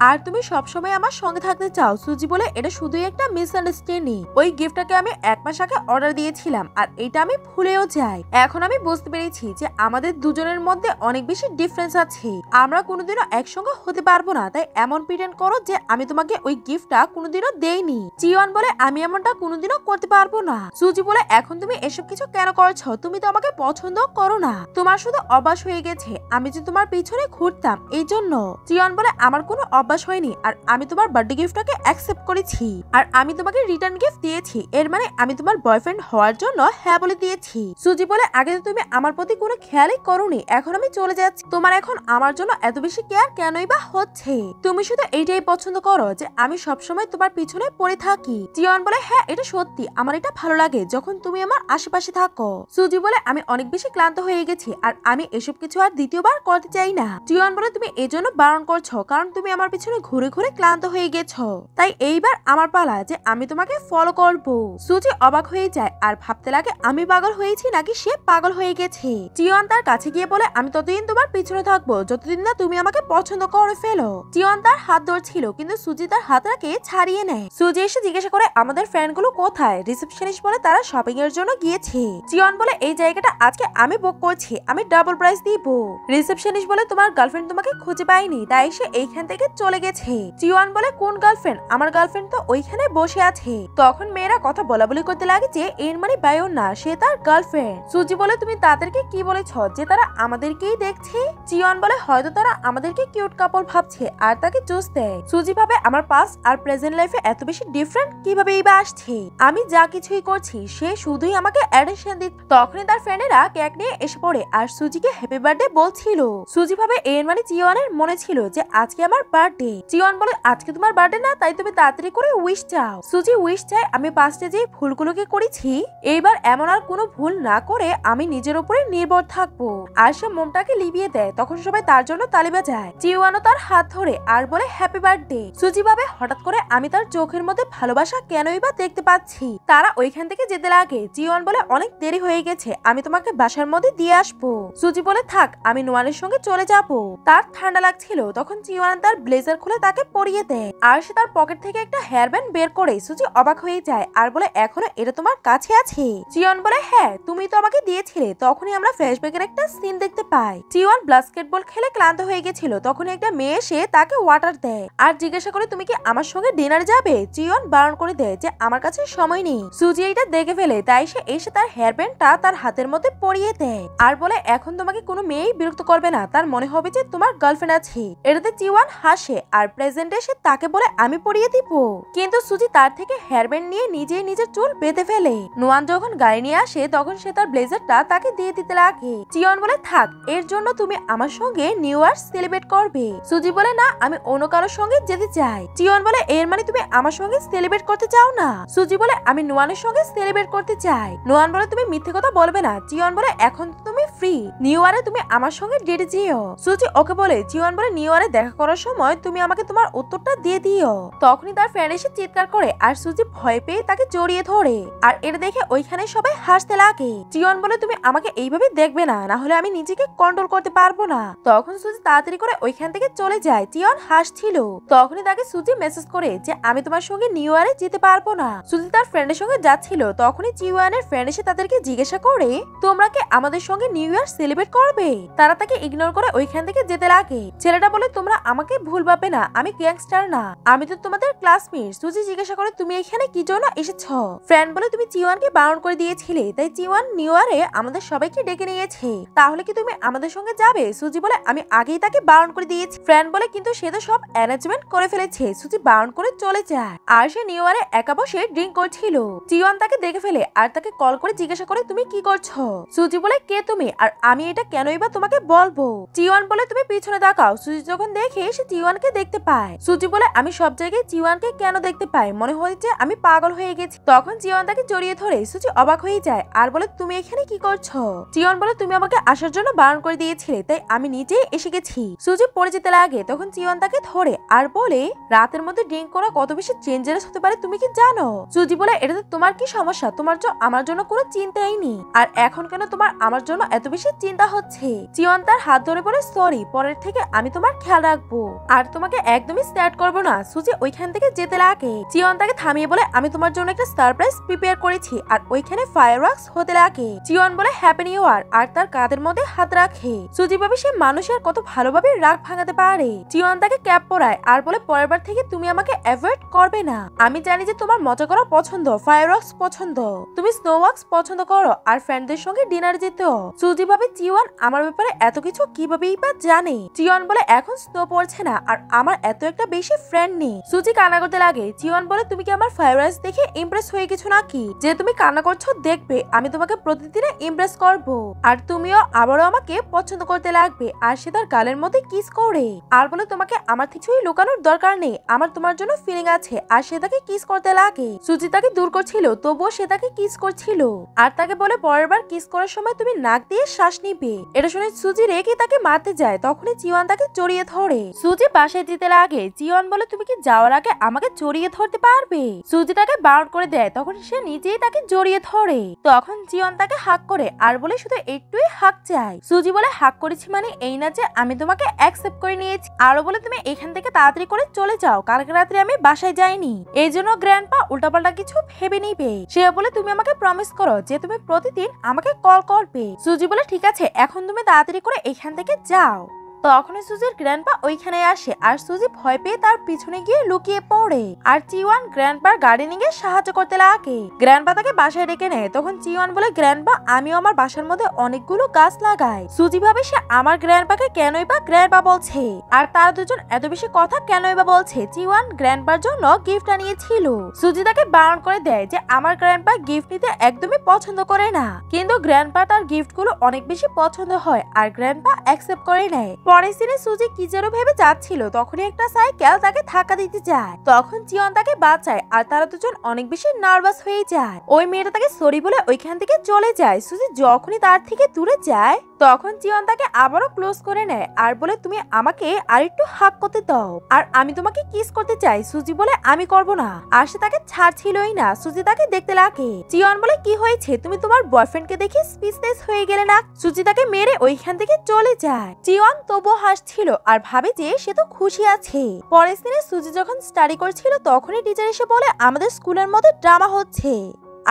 Speaker 2: আর তুমি সবসময় আমার সঙ্গে থাকতে চাও। সুজি বলে এটা শুধুই একটা মিসআন্ডারস্ট্যান্ডিং। ওই গিফটটাকে আমি 1 মাস আগে অর্ডার দিয়েছিলাম আর এটা আমি ভুলেও যাই। এখন আমি বুঝতে পেরেছি যে আমাদের দুজনের মধ্যে অনেক বেশি ডিফারেন্স আছে। আমরা কোনোদিনও একসঙ্গে হতে পারবো না, তাই এমন প্রিটেন্ড করো যে আমি তোমাকে ওই গিফটটা কোনোদিনও দেইনি। জিওয়ান বলে আমি এমনটা কোনোদিনও করতে পারবো না। সুজি বলে এখন তুমি এসব কিছু কেন করছো? তুমি তো আমাকে পছন্দ করো না। তোমার শুধু অভ্যাস হয়ে গেছে আমি যে তোমার পিছনে ঘুরতাম এই জন্য। জিওয়ান বলে আমার কোনো অভ্যাস হয়নি আর আমি তোমার বার্থডে গিফটটাকে অ্যাকসেপ্ট করেছি আর আমি তোমাকে রিটার্ন গিফট দিয়েছি, এর মানে আমি তোমার বয়ফ্রেন্ড হওয়ার জন্য হ্যাঁ বলে দিয়েছি। সুজি বলে আগে তো তুমি আমার প্রতি কোনো খেয়ালই করোনি, এখন আমি চলে যাচ্ছি। তোমার এখন আমার জন্য এত বেশি কেয়ার কেনই বা হচ্ছে? তুমি শুধু এইটাই পছন্দ করো যে আমি সবসময় তোমার পিছনে পড়ে থাকি। জিওয়ান বলে হ্যাঁ এটা সত্যি, আমার এটা ভালো লাগে যখন তুমি আমার আশেপাশে থাকো। সুজি বলে আমি অনেক বেশি ক্লান্ত হয়ে গেছি আর আমি এসব কিছু আর দ্বিতীয়বার করতে চাই না। জিওয়ান বলে তুমি এজন্য বারণ করছো কারণ তুমি আমার পিছনে ঘুরে ঘুরে ক্লান্ত হয়ে গেছো, তাই এইবার আমার পালা যে আমি তোমাকে ফলো করব। সুজি অবাক হয়ে যায় আর ভাবতে লাগে আমি পাগল হয়েছি নাকি সে পাগল হয়ে গেছে। জিওয়ান তার কাছে গিয়ে বলে আমি ততদিন তোমার পিছনে থাকবো যতদিন না তুমি আমাকে পছন্দ করে ফেলো। জিওয়ান তার হাত ধরছিল কিন্তু সুজি তার হাতটাকে ছাড়িয়ে নেয়। সুজি এসে জিজ্ঞাসা করে আমাদের ফ্রেন্ডগুলো কোথায়? রিসেপশনিস্ট বলে তারা শপিং এর জন্য গিয়েছে। জিওয়ান বলে এই জায়গাটা আজকে আমি বুক করছি, আমি ডাবল প্রাইস দিব। রিসেপশনিস্ট বলে তোমার গার্লফ্রেন্ড তোমাকে খুঁজে পায়নি তাই সে এইখান থেকে চলে গেছে। জিওয়ান বলে কোন গার্লফ্রেন্ড? আমার গার্লফ্রেন্ড তো ওইখানে বসে আছে। তখন মেয়েরা কথা বলাবলি করতে লাগে যে এর মানে বায়ন না, সে তার গার্লফ্রেন্ড। সুজি বলে তুমি তাদেরকে কি বলেছ যে তারা আমাদেরকেই দেখছে? জিওয়ান বলে হয়তো তারা আমাদেরকে কিউট কাপল ভাবছে আর তাকে জোস দেয়। সুজি ভাবে আমার পাস্ট আর প্রেজেন্ট লাইফে এত বেশি ডিফারেন্ট কিভাবে বা আসছে? আমি যা কিছুই করছি সে শুধুই আমাকে অ্যাটেনশন দিচ্ছে। তখনই তার ফ্রেন্ডেরা কেক নিয়ে এসে পড়ে আর সুজিকে হ্যাপি বার্থডে বলছিল। সুজি ভাবে এর মানে জিওয়ানের মনে ছিল যে আজকে আমার বার্থডে। জিওয়ান বলে আজকে তোমার বার্থডে না, তাই তুমি তাড়াতাড়ি করে উইশ চাও। সুজি উইশ চায় আমি পাস্টে যে ভুলগুলোকে করেছি এইবার এমন আর কোনো ভুল না করে আমি নিজের উপরে নির্ভর থাকবো। আর সে মোমটাকে লিভিয়ে দেয়। তখন সবাই তার জন্য তালি বাজায়। জিওয়ানও তার হাত ধরে আর বলে হ্যাপি বার্থডে। সুজি ভাবে হঠাৎ করে আমি তার চোখের মধ্যে ভালোবাসা কেনই বা দেখতে পাচ্ছি। তারা ওইখান থেকে যেতে লাগে। জিওয়ান বলে অনেক দেরি হয়ে গেছে, আমি তোমাকে বাসার মধ্যে দিয়ে আসবো। সুজি বলে থাক আমি নোয়ানের সঙ্গে চলে যাব। তার ঠান্ডা লাগছিল। তখন জিওয়ান তার ব্লেজার খুলে তাকে পরিয়ে দেয় আর সে তার পকেট থেকে একটা হেয়ার ব্যান্ড বের করে। সুজি অবাক হয়ে যায় আর বলে এখনো এটা তোমার কাছে আছে? জিওয়ান বলে হ্যাঁ তুমি তো আমাকে দিয়েছিলে। তখনই আমরা ফ্ল্যাশব্যাকের একটা সিন দেখতে পাই। জিওয়ান বাস্কেটবল খেলে ক্লান্ত হয়ে গেছিল। তখন একটা মেয়ে এসে তাকে ওয়াটার দেয় আর জিজ্ঞাসা করে তুমি কি আমার সঙ্গে ডিনারে যাবে? জিওয়ান বারণ করে দেয় যে আমার কাছে সময় নেই। সুজি এটা দেখে ফেলে তাই সে এসে তার হেয়ার ব্যান্ডটা তার হাতের মধ্যে পরিয়ে দেয় আর বলে এখন তোমাকে কোনো মেয়েই বিরক্ত করবে না, তার মনে হবে যে তোমার গার্লফ্রেন্ড আছে। এটাতে জিওয়ান হাসে আর প্রেজেন্টে এসে তাকে বলে আমি পরিয়ে দিব, কিন্তু সুজি তার থেকে হেয়ার হেয়ার ব্যান্ড নিয়ে নিজেই নিজের চুল বেঁধে ফেলে। নোয়ান যখন গাড়ি নিয়ে আসে তখন সে তার ব্লেজারটা তাকে দিয়ে দিতে লাগে। চিয়ন বলে থাক, এর জন্য তুমি আমার সঙ্গে নিউ ইয়ার সেলিব্রেট করবে। সুজি বলে না, আমি অন্য কারোর সঙ্গে যেতে চাই। চিয়ন বলে এর মানে তুমি আমার সঙ্গে সেলিব্রেট করতে চাও না? সুজি বলে আমি নোয়ানের সঙ্গে সেলিব্রেট করতে চাই। নোয়ান বলে তুমি মিথ্যে কথা বলবে না। চিয়ন বলে এখন তুমি ফ্রি, নিউ ইয়ারে তুমি আমার সঙ্গে ডেটে যেও। সুজি ওকে বলে। চিয়ন বলে নিউ ইয়ারে দেখা করার সময় তুমি আমাকে তোমার উত্তরটা দিয়ে দিও। তখনই তার ফ্রেন্ড এসে চিৎকার করে আর সুজি ভয় পেয়ে তাকে জড়িয়ে ধরে। আর এটা দেখে ওইখানে সবাই হাসতে লাগে। চিয়ন বলে তুমি আমাকে এইভাবে দেখবে না, না হলে আমি নিজেকে কন্ট্রোল করতে পারবো না। তখন সুজি তাড়াতাড়ি করে ওইখান থেকে চলে যায়। চিয়ন হাসছিল। তখনই তাকে সুজি মেসেজ করে যে আমি তোমার সঙ্গে নিউ ইয়ারে যেতে পারবো না। সুজি তার ফ্রেন্ডের সঙ্গে যাচ্ছিল, তখনই চিওয়ানের ফ্রেন্ড এসে তাদেরকে জিজ্ঞাসা করে তোমরা কি আমাদের সঙ্গে নিউ ইয়ার সেলিব্রেট করবে? তারা তাকে ইগনোর করে ওইখান থেকে যেতে লাগে। ছেলেটা বলে তোমরা আমাকে ভুল ভাবে না, আমি গ্যাংস্টার না, আমি তো তোমাদের ক্লাসমেট। সুজি জিজ্ঞাসা করে তুমি এখানে কি জন্য এসেছো? ফ্রেন্ড বলে তুমি চিওয়ানকে বারণ করে দিয়েছিলে, তাই চিওয়ান নিউ ইয়ারে আমাদের সবাইকে ডেকে নিয়েছে, তাহলে কি তুমি আমাদের সঙ্গে যাবে? সুজি বলে আমি আগেই তাকে বারণ করে দিয়েছি। ফ্রেন্ড বলে কিন্তু সে তো সব অ্যারেঞ্জমেন্ট করে ফেলেছে। সুজি বারণ করে চলে যায়। আর সে নিউ ইয়ারে একা বসে ড্রিঙ্ক করছিল। চিওয়ান তাকে দেখে ফেলে আর তাকে কল করে জিজ্ঞাসা করে তুমি কি করছো? সুজি বলে কে তুমি, আর আমি এটা কেনই বা তোমাকে বলবো? চিওয়ান বলে তুমি পিছনে তাকাও। সুজি যখন দেখে সে চিওয়ানকে দেখতে পায়। সুজি বলে আমি সব জায়গায় চিওয়ানকে কেন দেখতে পাই, মনে হয় যে আমি পাগল হয়ে গেছি। তখন চিওয়ান তাকে জড়িয়ে ধরে। সুজি অবাক হয়ে যায় আর বলে তুমি এখানে কি করছো? চিওয়ান বলে তুমি আমাকে আসার জন্য বারণ করে দিয়েছিলে, তাই আমি নিজেই এসে গেছি। সুজি পড়ে যেতে লাগে। তখন চিওয়ান তাকে ধরে আর বলে রাতের মধ্যে ড্রিঙ্ক করা কত বেশি ডেঞ্জারাস হতে পারে তুমি কি জানো? সুজি বলে এটাতে তোমার কি সমস্যা? তোমার তো আমার জন্য কোনো চিন্তাই নেই, আর এখন কেন তোমার আমার জন্য এত বেশি চিন্তা হচ্ছে? চিওয়ান তার হাত ধরে বলে সরি, পরের থেকে আমি তোমার খেয়াল রাখবো আর তোমাকে একদমই স্যাড করবো না। সুজি ওইখান থেকে যেতে লাগে। চিওয়ান তাকে থামিয়ে বলে আমি তোমার জন্য একটা সারপ্রাইজ প্রিপেয়ার করেছি, আর ওইখানে ফায়ারওয়ার্কস হতে লাগে। চিওয়ান বলে হ্যাপি নিউ ইয়ার আর তার কাঁধের মধ্যে হাত রাখে। সুজি ভাবে সে মানুষের কত ভালোভাবে রাগ ভাঙাতে পারে। চিওয়ান তাকে ক্যাপ পরায় আর বলে পরের বার থেকে তুমি আমাকে অ্যাভয়েড করবে না। আমি জানি যে তোমার মজা করা পছন্দ, ফায়ারওয়ার্কস পছন্দ, তুমি স্নোওয়ার্কস পছন্দ করো আর ফ্রেন্ডদের সঙ্গে ডিনার যেতেও। সুজি ভাবে চিওয়ান আমার ব্যাপারে এত কিছু কিভাবেই বা জানে। চিওয়ান বলে এখন স্নো পড়ছে না আর আমার এত একটা বেশি ফ্রেন্ড নেই। সুজি কান্না করতে লাগে। চিওয়ান বলে তুমি কি আমার ফায়ারওয়ার্কস দেখে ইমপ্রেস হয়ে গেছো নাকি? যে তুমি কান্না করছো, দেখবে আমি তোমাকে প্রতিদিনে ইমপ্রেস করব আর তুমিও আবারও আমাকে পছন্দ করতে লাগবে। আর সে তার গালের মধ্যে কিস করে আর বলে তোমাকে আমার কিছুই লুকানোর দরকার নেই, আমার তোমার জন্য ফিলিং আছে। আর সে তাকে কিস করতে লাগে। সুজি তাকে দূর করছিল, তবুও সে তাকে কিস করছিল আর তাকে বলে পরের বার কিস করার সময় তুমি নাক দিয়ে শ্বাস নিবে। এটা শুনে সুজি রেগে তাকে মারতে যায়। তখনই চিওয়ান তাকে জড়িয়ে ধরে। সুজি বাসায় যেতে লাগে। চিওয়ান বলে তুমি কি যাওয়ার আগে আমাকে জড়িয়ে ধরতে পারবে? সুজি তাকে বারণ করে দেয়। তখন সে নিজেই তাকে জড়িয়ে ধরে। তখন চিওয়ান তাকে হাক করে আর বলে শুধু একটুই হাক চাই। সুজি বলে হাক করেছি মানে এই না যে আমি তোমাকে অ্যাকসেপ্ট করে নিয়েছি। আরো বলে তুমি এখান থেকে তাড়াতাড়ি করে চলে যাও, কালকে রাত্রে আমি বাসায় যাইনি, এই জন্য গ্র্যান্ডপা উল্টাপাল্টা কিছু ভেবে নিবে। সে বলে তুমি আমাকে প্রমিস করো যে তুমি প্রতিদিন আমাকে কল করবে। সুজি বলে ঠিক আছে, এখন তুমি তাড়াতাড়ি করে এখান থেকে যাও। তখনই সুজির গ্র্যান্ডপা ওইখানে আসে আর সুজি ভয় পেয়ে তার পিছনে গিয়ে লুকিয়ে পড়ে। আর চিওয়ান গ্র্যান্ডপার গার্ডেনিং এ সাহায্য করতে লাগে। গ্র্যান্ডপা তাকে বাসায় ডেকে নেয়। তখন চিওয়ান বলে গ্র্যান্ডপা আমিও আমার বাসার মধ্যে অনেকগুলো গাছ লাগাই। সুজি ভাবে সে আমার গ্র্যান্ডপাকে কেনই বা গ্র্যান্ডপা বলছে আর তারা দুজন এত বেশি কথা কেনই বা বলছে। চিওয়ান গ্র্যান্ডপার জন্য গিফট আনিয়েছিল। সুজি তাকে বারণ করে দেয় যে আমার গ্র্যান্ডপা গিফট নিতে একদমই পছন্দ করে না, কিন্তু গ্র্যান্ডপা তার গিফট গুলো অনেক বেশি পছন্দ হয় আর গ্র্যান্ডপা অ্যাকসেপ্ট করে নেয়। পরের সিনে সুজি কি যেন ভেবে যাচ্ছিল, তখনই একটা সাইকেল তাকে ধাক্কা দিতে যায়। তখন চিওয়ান তাকে বাঁচায় আর তারা দুজন অনেক বেশি নার্ভাস হয়ে যায়। ওই মেয়েটা তাকে সরি বলে ওইখান থেকে চলে যায়। সুজি যখনই তার থেকে দূরে যায় তখন চিওয়ান তাকে আবারও ক্লোজ করে নেয় আর বলে তুমি আমাকে আরেকটু হাক করতে দাও আর আমি তোমাকে কিস করতে চাই। সুজি বলে আমি করব না আর সে তাকে ছাড়ছিলই না। সুজি তাকে দেখতে লাগে। চিওয়ান বলে কি হয়েছে, তুমি তোমার বয়ফ্রেন্ডকে দেখে স্পিচলেস হয়ে গেলে না? সুজি তাকে মেরে ওইখান থেকে চলে যায়। চিওয়ান তবু হাসছিল আর ভাবে যে সে তো খুশি আছে। পরের দিনে সুজি যখন স্টাডি করছিল তখনই টিচার এসে বলে আমাদের স্কুলের মধ্যে ড্রামা হচ্ছে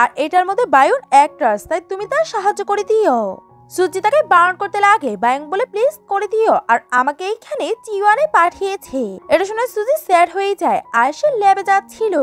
Speaker 2: আর এটার মধ্যে বায়ুন অ্যাক্ট্রেস, তাই তুমি তার সাহায্য করে দিও। সুজি তাকে বারণ করতে লাগে। বায়ুন বলে প্লিজ করে দিও আর আমাকে এইখানে চিওয়ানে পাঠিয়েছে। এটা শুনে সুজি স্যাড হয়ে যায় আর সে ল্যাবে যাচ্ছিল।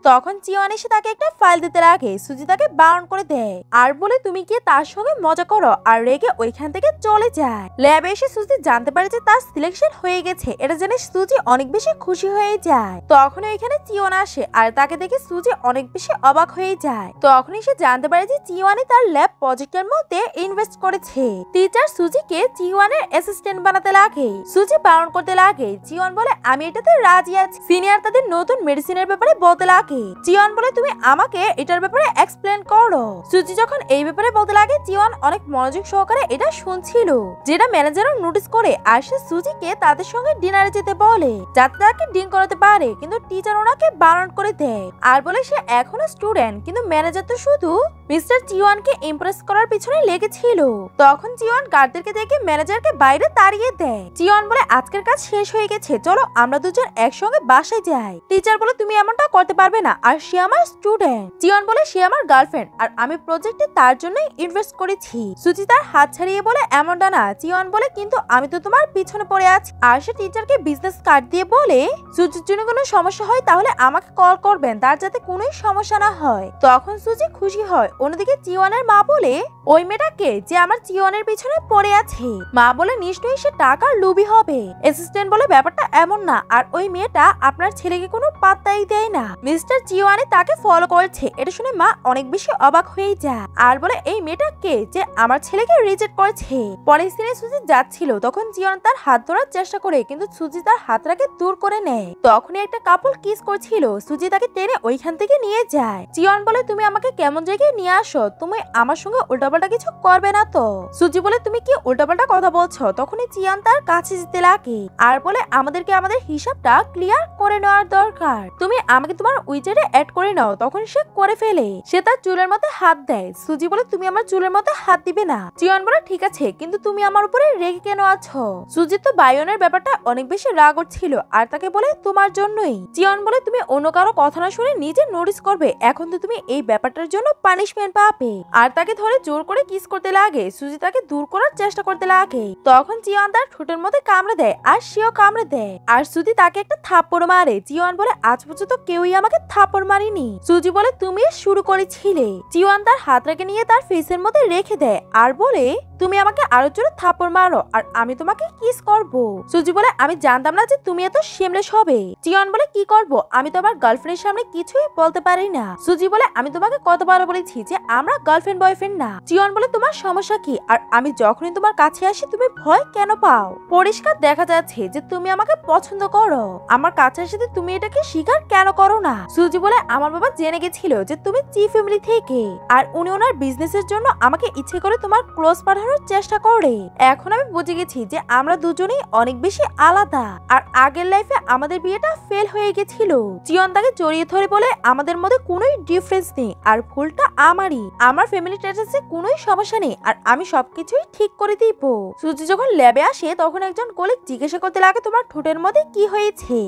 Speaker 2: তখন চিওয়ান এসে তাকে একটা ফাইল দিতে লাগে। সুজি তাকে বারণ করে দেয় আর বলে তুমি গিয়ে তার সঙ্গে মজা করো, আর রেগে ওইখান থেকে চলে যায়। ল্যাবে এসে সুজি জানতে পারে যে তার সিলেকশন হয়ে গেছে। এটা জেনে সুজি অনেক বেশি খুশি হয়ে যায়। তখন ওইখানে চিওয়ান আসে আর তাকে দেখে সুজি অনেক বেশি অবাক হয়ে যায়। তখনই সে জানতে পারে যে চিওয়ানই তার ল্যাব প্রজেক্টের মধ্যে ইনভেস্ট করেছে। টিচার সুজিকে চিওয়ানের অ্যাসিস্ট্যান্ট বানাতে লাগে। সুজি বারণ করতে লাগে। চিওয়ান বলে আমি এটাতে রাজি আছি। সিনিয়র তাদের নতুন মেডিসিনের ব্যাপারে বলতে লাগে। চিওয়ান বলে তুমি আমাকে এটার ব্যাপারে এক্সপ্লেন করো। সুজি যখন এই ব্যাপারে বলতে লাগে চিওয়ান অনেক মনোযোগ সহকারে এটা শুনছিল, যেটা ম্যানেজারও নোটিস করে। আর সে সুজিকে তাদের সঙ্গে ডিনারে যেতে বলে যাতে তাকে ডিং করাতে পারে, কিন্তু টিচার ওনাকে বারণ করে দেয় আর বলে সে এখনো স্টুডেন্ট। কিন্তু ম্যানেজার তো শুধু মিস্টার চিওয়ানকে ইমপ্রেস করার পিছনে লেগেছিল। তখন চিওয়ান গার্ডদেরকে দেখে ম্যানেজারকে বাইরে তাড়িয়ে দেয়। চিওয়ান বলে আজকের কাজ শেষ হয়ে গেছে, চলো আমরা দুজন একসঙ্গে বাসায় যাই। টিচার বলে তুমি এমনটা করতে পারবে না, আর সে আমার স্টুডেন্ট। চিওয়ান বলে সে আমার গার্লফ্রেন্ড আর আমি প্রজেক্টে তার জন্যই ইনভেস্ট করেছি। সুজি তার হাত ছাড়িয়ে বলে এমনটা না। চিওয়ান বলে কিন্তু আমি তো তোমার পিছনে পড়ে আছি। আর সে টিচারকে বিজনেস কার্ড দিয়ে বলে সুজির জন্য কোনো সমস্যা হয় তাহলে আমাকে কল করবেন, তার যাতে কোনো সমস্যা না হয়। তখন সুজি খুশি হয়। অন্যদিকে চিওয়ানের মা বলে ওই মেয়েটাকে যে আমার চিওয়ানের পিছনে পড়ে আছে। মা বলে নিশ্চয়ই সে টাকার লোভী হবে। অ্যাসিস্ট্যান্ট বলে ব্যাপারটা এমন না, আর ওই মেয়েটা আপনার ছেলেকে কোনো পাত্তাই দেয় না। মিস্টার চিওয়ানে তাকে ফলো করছে। এটা শুনে মা অনেক বেশি অবাক হয়ে যায় আর বলে এই মেয়েটা কে যে আমার ছেলেকে রিজেক্ট করেছে। পরের দিনে সুজি যাচ্ছিল, তখন চিওয়ান তার হাত ধরার চেষ্টা করে, কিন্তু সুজি তার হাতটাকে দূর করে নেয়। তখনই একটা কাপল কিস করছিল। সুজি তাকে টেনে ওইখান থেকে নিয়ে যায়। চিওয়ান বলে তুমি আমাকে কেমন জায়গায় নিয়ে আসো, তুমি আমার সঙ্গে উল্টাপাল্টা কিছু করবে না তো। সুজি বলে তুমি কি উল্টাপাল্টা কথা বলছো। তখনই চিওয়ান তার কাছে যেতে লাগে আর বলে আমাদেরকে আমাদের হিসাবটা ক্লিয়ার করে নেওয়ার দরকার, তুমি আমাকে তোমার উইচারে অ্যাড করে নাও। তখন সে করে ফেলে। সে তার চুলের মধ্যে হাত দেয়। সুজি বলে তুমি আমার চুলের মধ্যে হাত দিবে না। চিওয়ান বলে ঠিক আছে, কিন্তু তুমি আমার উপরে রেগে কেন আছো। সুজি তো বায়নের ব্যাপারটা অনেক বেশি রাগ হচ্ছিল আর তাকে বলে তোমার জন্যই। চিওয়ান বলে তুমি অন্য কারো কথা না শুনে নিজে নোটিস করবে, এখন তো তুমি এই ব্যাপারটার জন্য পানিশমেন্ট পাবে। আর তাকে ধরে জোর করে কিস করতে লাগে। সুজি তাকে দূর করার চেষ্টা করতে লাগে। তখন চিওয়ান তার ঠোঁটের মধ্যে কামড়ে দেয় আর সেও কামড়ে দেয় আর সুজি তাকে একটা থাপ্পড় মারে। চিওয়ান বলে আজ পর্যন্ত কেউই আমাকে থাপ্পড় মারিনি। সুজি বলে তুমি শুরু করেছিলে। চিওয়ান তার হাতটাকে নিয়ে তার ফেসের মধ্যে রেখে দেয় আর বলে তুমি আমাকে আরো জোরে থাপ্পড় মারো আর আমি তোমাকে কিস করব। সুজি বলে আমি জানতাম না যে তুমি এত শেমলেস হবে। চিওয়ান বলে কি করব, আমি তো আমার গার্লফ্রেন্ডের সামনে কিছুই বলতে পারি না। সুজি বলে আমি তোমাকে কতবার বলেছি যে আমরা গার্লফ্রেন্ড বয়ফ্রেন্ড না। চিওয়ান বলে তোমার সমস্যা কি, আর আমি যখনই তোমার কাছে আসি তুমি ভয় কেন পাও। পরিষ্কার দেখা যাচ্ছে যে তুমি আমাকে পছন্দ করো, আমার কাছে এসে তুমি এটাকে স্বীকার কেন করো না। সুজি বলে আমার বাবা জেনে গেছিল যে তুমি চিফ ফ্যামিলি থেকে, আর উনি ওনার বিজনেসের জন্য আমাকে ইচ্ছে করে তোমার ক্লোজ পাঠানোর চেষ্টা করে। এখন আমি বুঝে গেছি যে আমরা দুজনেই অনেক বেশি আলাদা, আর আগের লাইফে আমাদের বিয়েটা ফেল হয়ে গেছিল। চিওয়ান তাকে জড়িয়ে ধরে বলে আমাদের মধ্যে কোনোই ডিফারেন্স নেই, আর ভুলটা আমারই। আমার ফ্যামিলি স্ট্যাটাসে কোনোই সমস্যা নেই, আর আমি সবকিছুই ঠিক করে দিব। সুজি যখন ল্যাবে আসে তখন একজন কলিগ জিজ্ঞাসা করতে লাগে তোমার ঠোঁটের মধ্যে কি হয়েছে।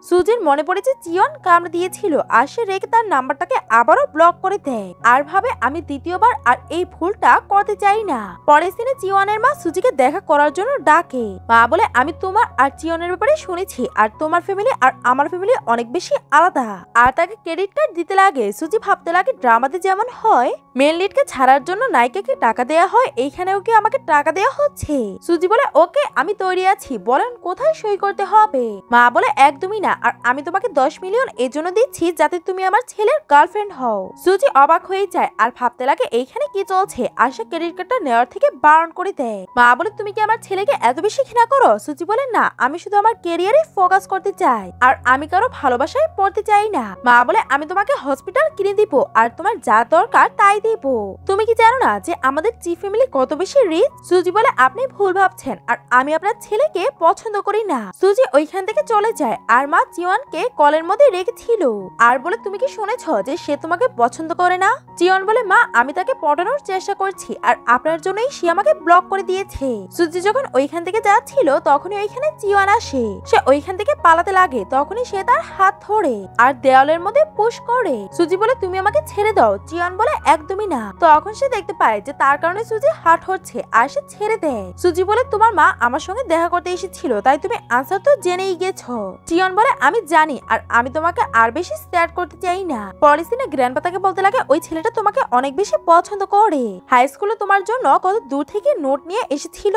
Speaker 2: সুজির মনে পড়েছে চিওয়ান কামড়ে দিয়েছিল, আর সে রেখে তার নাম্বারটাকে আবারও ব্লক করে দেয় আর ভাবে আমি দ্বিতীয়বার আর এই ভুলটা করতে চাই না। পরের দিনে চিওয়ানের মা সুজিকে দেখা করার জন্য ডাকে। মা বলে আমি তোমার আর চিওয়ানের ব্যাপারে শুনেছি, আর তোমার ফ্যামিলি আর আমার ফ্যামিলি অনেক বেশি আলাদা। আর তাকে ক্রেডিট কার্ড দিতে লাগে। সুজি ভাবতে লাগে ড্রামাতে যেমন হয় মেন লিডকে ছাড়ার জন্য নায়িকাকে টাকা দেওয়া হয়, এইখানেও কি আমাকে টাকা দেওয়া হচ্ছে। সুজি বলে ওকে আমি তৈরি আছি, বলেন কোথায় সই করতে হবে। মা বলে একদমই না, আর আমি তোমাকে 10 মিলিয়ন এজন্য দিচ্ছি যাতে তুমি আমার ছেলের গার্লফ্রেন্ড হও। সুজি অবাক হয়ে যায় আর ভাবতে লাগে এইখানে কি চলছে, আর সে ক্রেডিট কার্ডটা নেওয়ার থেকে বারণ করে দেয়। মা বলে তুমি কি আমার ছেলেকে এত বেশি ঘৃণা করো। সুজি বলে না, আমি শুধু আমার ক্যারিয়ারে ফোকাস করতে চাই, আর আমি কারো ভালোবাসায় পড়তে চাই না। মা বলে আমি তোমাকে হসপিটাল কিনে দিব, আর তোমার যা দরকার তাই দিব। তুমি কি জানো না যে আমাদের চিফ ফ্যামিলি কত বেশি রিচ। সুজি বলে আপনি ভুল ভাবছেন, আর আমি আপনার ছেলেকে পছন্দ করি না। সুজি ওইখান থেকে চলে যায়, আর মা চিওয়ানকে কলের মধ্যে রেখেছিল আর বলে তুমি কি শুনেছ যে সে তোমাকে পছন্দ করে না। চিওয়ান বলে মা আমি তাকে পটানোর চেষ্টা করছি, আর আপনার জন্যই সে আমাকে ব্লক করে দিয়েছে। সুজি যখন ওইখান থেকে যাচ্ছিল তখনই ওইখানে চিওয়ান আসে। সে ওইখান থেকে পালাতে লাগে, তখনই সে তার হাত ধরে আর দেওয়ালের মধ্যে পুশ করে। সুজি বলে তুমি আমাকে ছেড়ে দাও। চিওয়ান বলে একদমই না। তখন সে দেখতে পায় যে তার কারণে সুজি হার্ট হচ্ছে, আর সে ছেড়ে দেয়। সুজি বলে তোমার মা আমার সঙ্গে দেখা করতে এসেছিল, তাই তুমি আনসার তো জেনেই গেছো। চিওয়ান বলে বলে আমি জানি, আর আমি তোমাকে আর বেশি স্যাড করতে চাই না। পরের দিনে গ্র্যান্ডপা তাকে বলতে লাগে ওই ছেলেটা তোমাকে অনেক বেশি পছন্দ করে। হাই স্কুলে তোমার জন্য কত দূর থেকে নোট নিয়ে এসেছিল।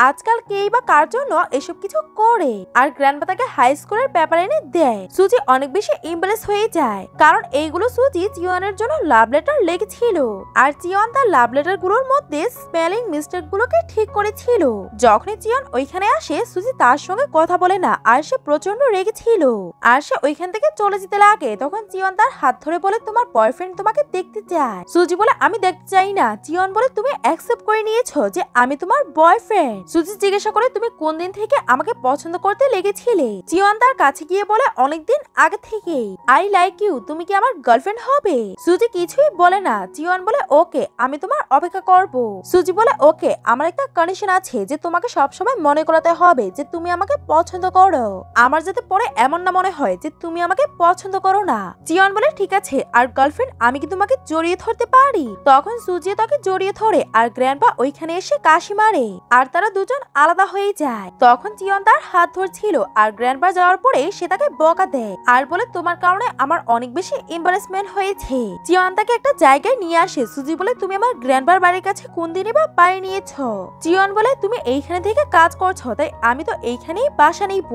Speaker 2: আজকাল কেই বা কার জন্য এসব কিছু করে। আর গ্র্যান্ডপা তাকে হাই স্কুলের পেপার এনে দেয়। সুজি অনেক বেশি ইমপ্রেস হয়ে যায়, কারণ এইগুলো সুজি চিওয়ানের জন্য লাভ লেটার লিখেছিল। আর চিওয়ান তার লাভ লেটার গুলোর মধ্যে স্পেলিং মিস্টেক গুলোকে ঠিক করেছিল। যখনই চিওয়ান ওইখানে আসে সুজি তার সঙ্গে কথা বলে না, আর সে প্রচন্ড রেগেছিল। আর সে ওইখান থেকে চলে যেতে লাগে, তখন চিওয়ান তার হাত ধরে বলে তোমার বয়ফ্রেন্ড তোমাকে দেখতে চায়। সুজি বলে আমি দেখতে চাই না। চিওয়ান বলে তুমি অ্যাকসেপ্ট করে নিয়েছো যে আমি তোমার বয়ফ্রেন্ড। সুজি জিজ্ঞাসা করে তুমি কোন দিন থেকে আমাকে পছন্দ করতে লেগেছিলে। চিওয়ান তার কাছে গিয়ে বলে অনেকদিন আগে থেকে। আই লাইক ইউ, তুমি কি আমার গার্লফ্রেন্ড হবে? সুজি কিছুই বলে না। চিওয়ান বলে ওকে, আমি তোমার অপেক্ষা করব। সুজি বলে ওকে, আমার একটা কন্ডিশন আছে যে তোমাকে সবসময় মনে করাতে হবে যে তুমি আমাকে পছন্দ করো। আমার যাতে পরে এমন না মনে হয় যে তুমি আমাকে পছন্দ করো না। চিওয়ান বলে ঠিক আছে, আর গার্লফ্রেন্ড আমি কি তোমাকে জড়িয়ে ধরতে পারি? তখন সুজি তাকে জড়িয়ে ধরে, আর গ্র্যান্ডপা ওইখানে এসে কাশি মারে, আর তারা দুজন আলাদা হয়ে যায়। তখন চিওয়ান তার হাত ধরছিল, আর গ্র্যান্ডপা যাওয়ার পরে সে তাকে বকা দেয়, আর বলে তোমার কারণে আমার অনেক বেশি এম্বারেসমেন্ট হয়েছে। চিওয়ান তাকে একটা জায়গায় নিয়ে আসে। সুজি বলে তুমি আমার গ্র্যান্ডপার বাড়ির কাছে কোন দিনই বা বাড়ি নিয়েছো? চিওয়ান বলে তুমি এইখানে থেকে কাজ করছো, তাই আমি তো এইখানেই বাসা নিব।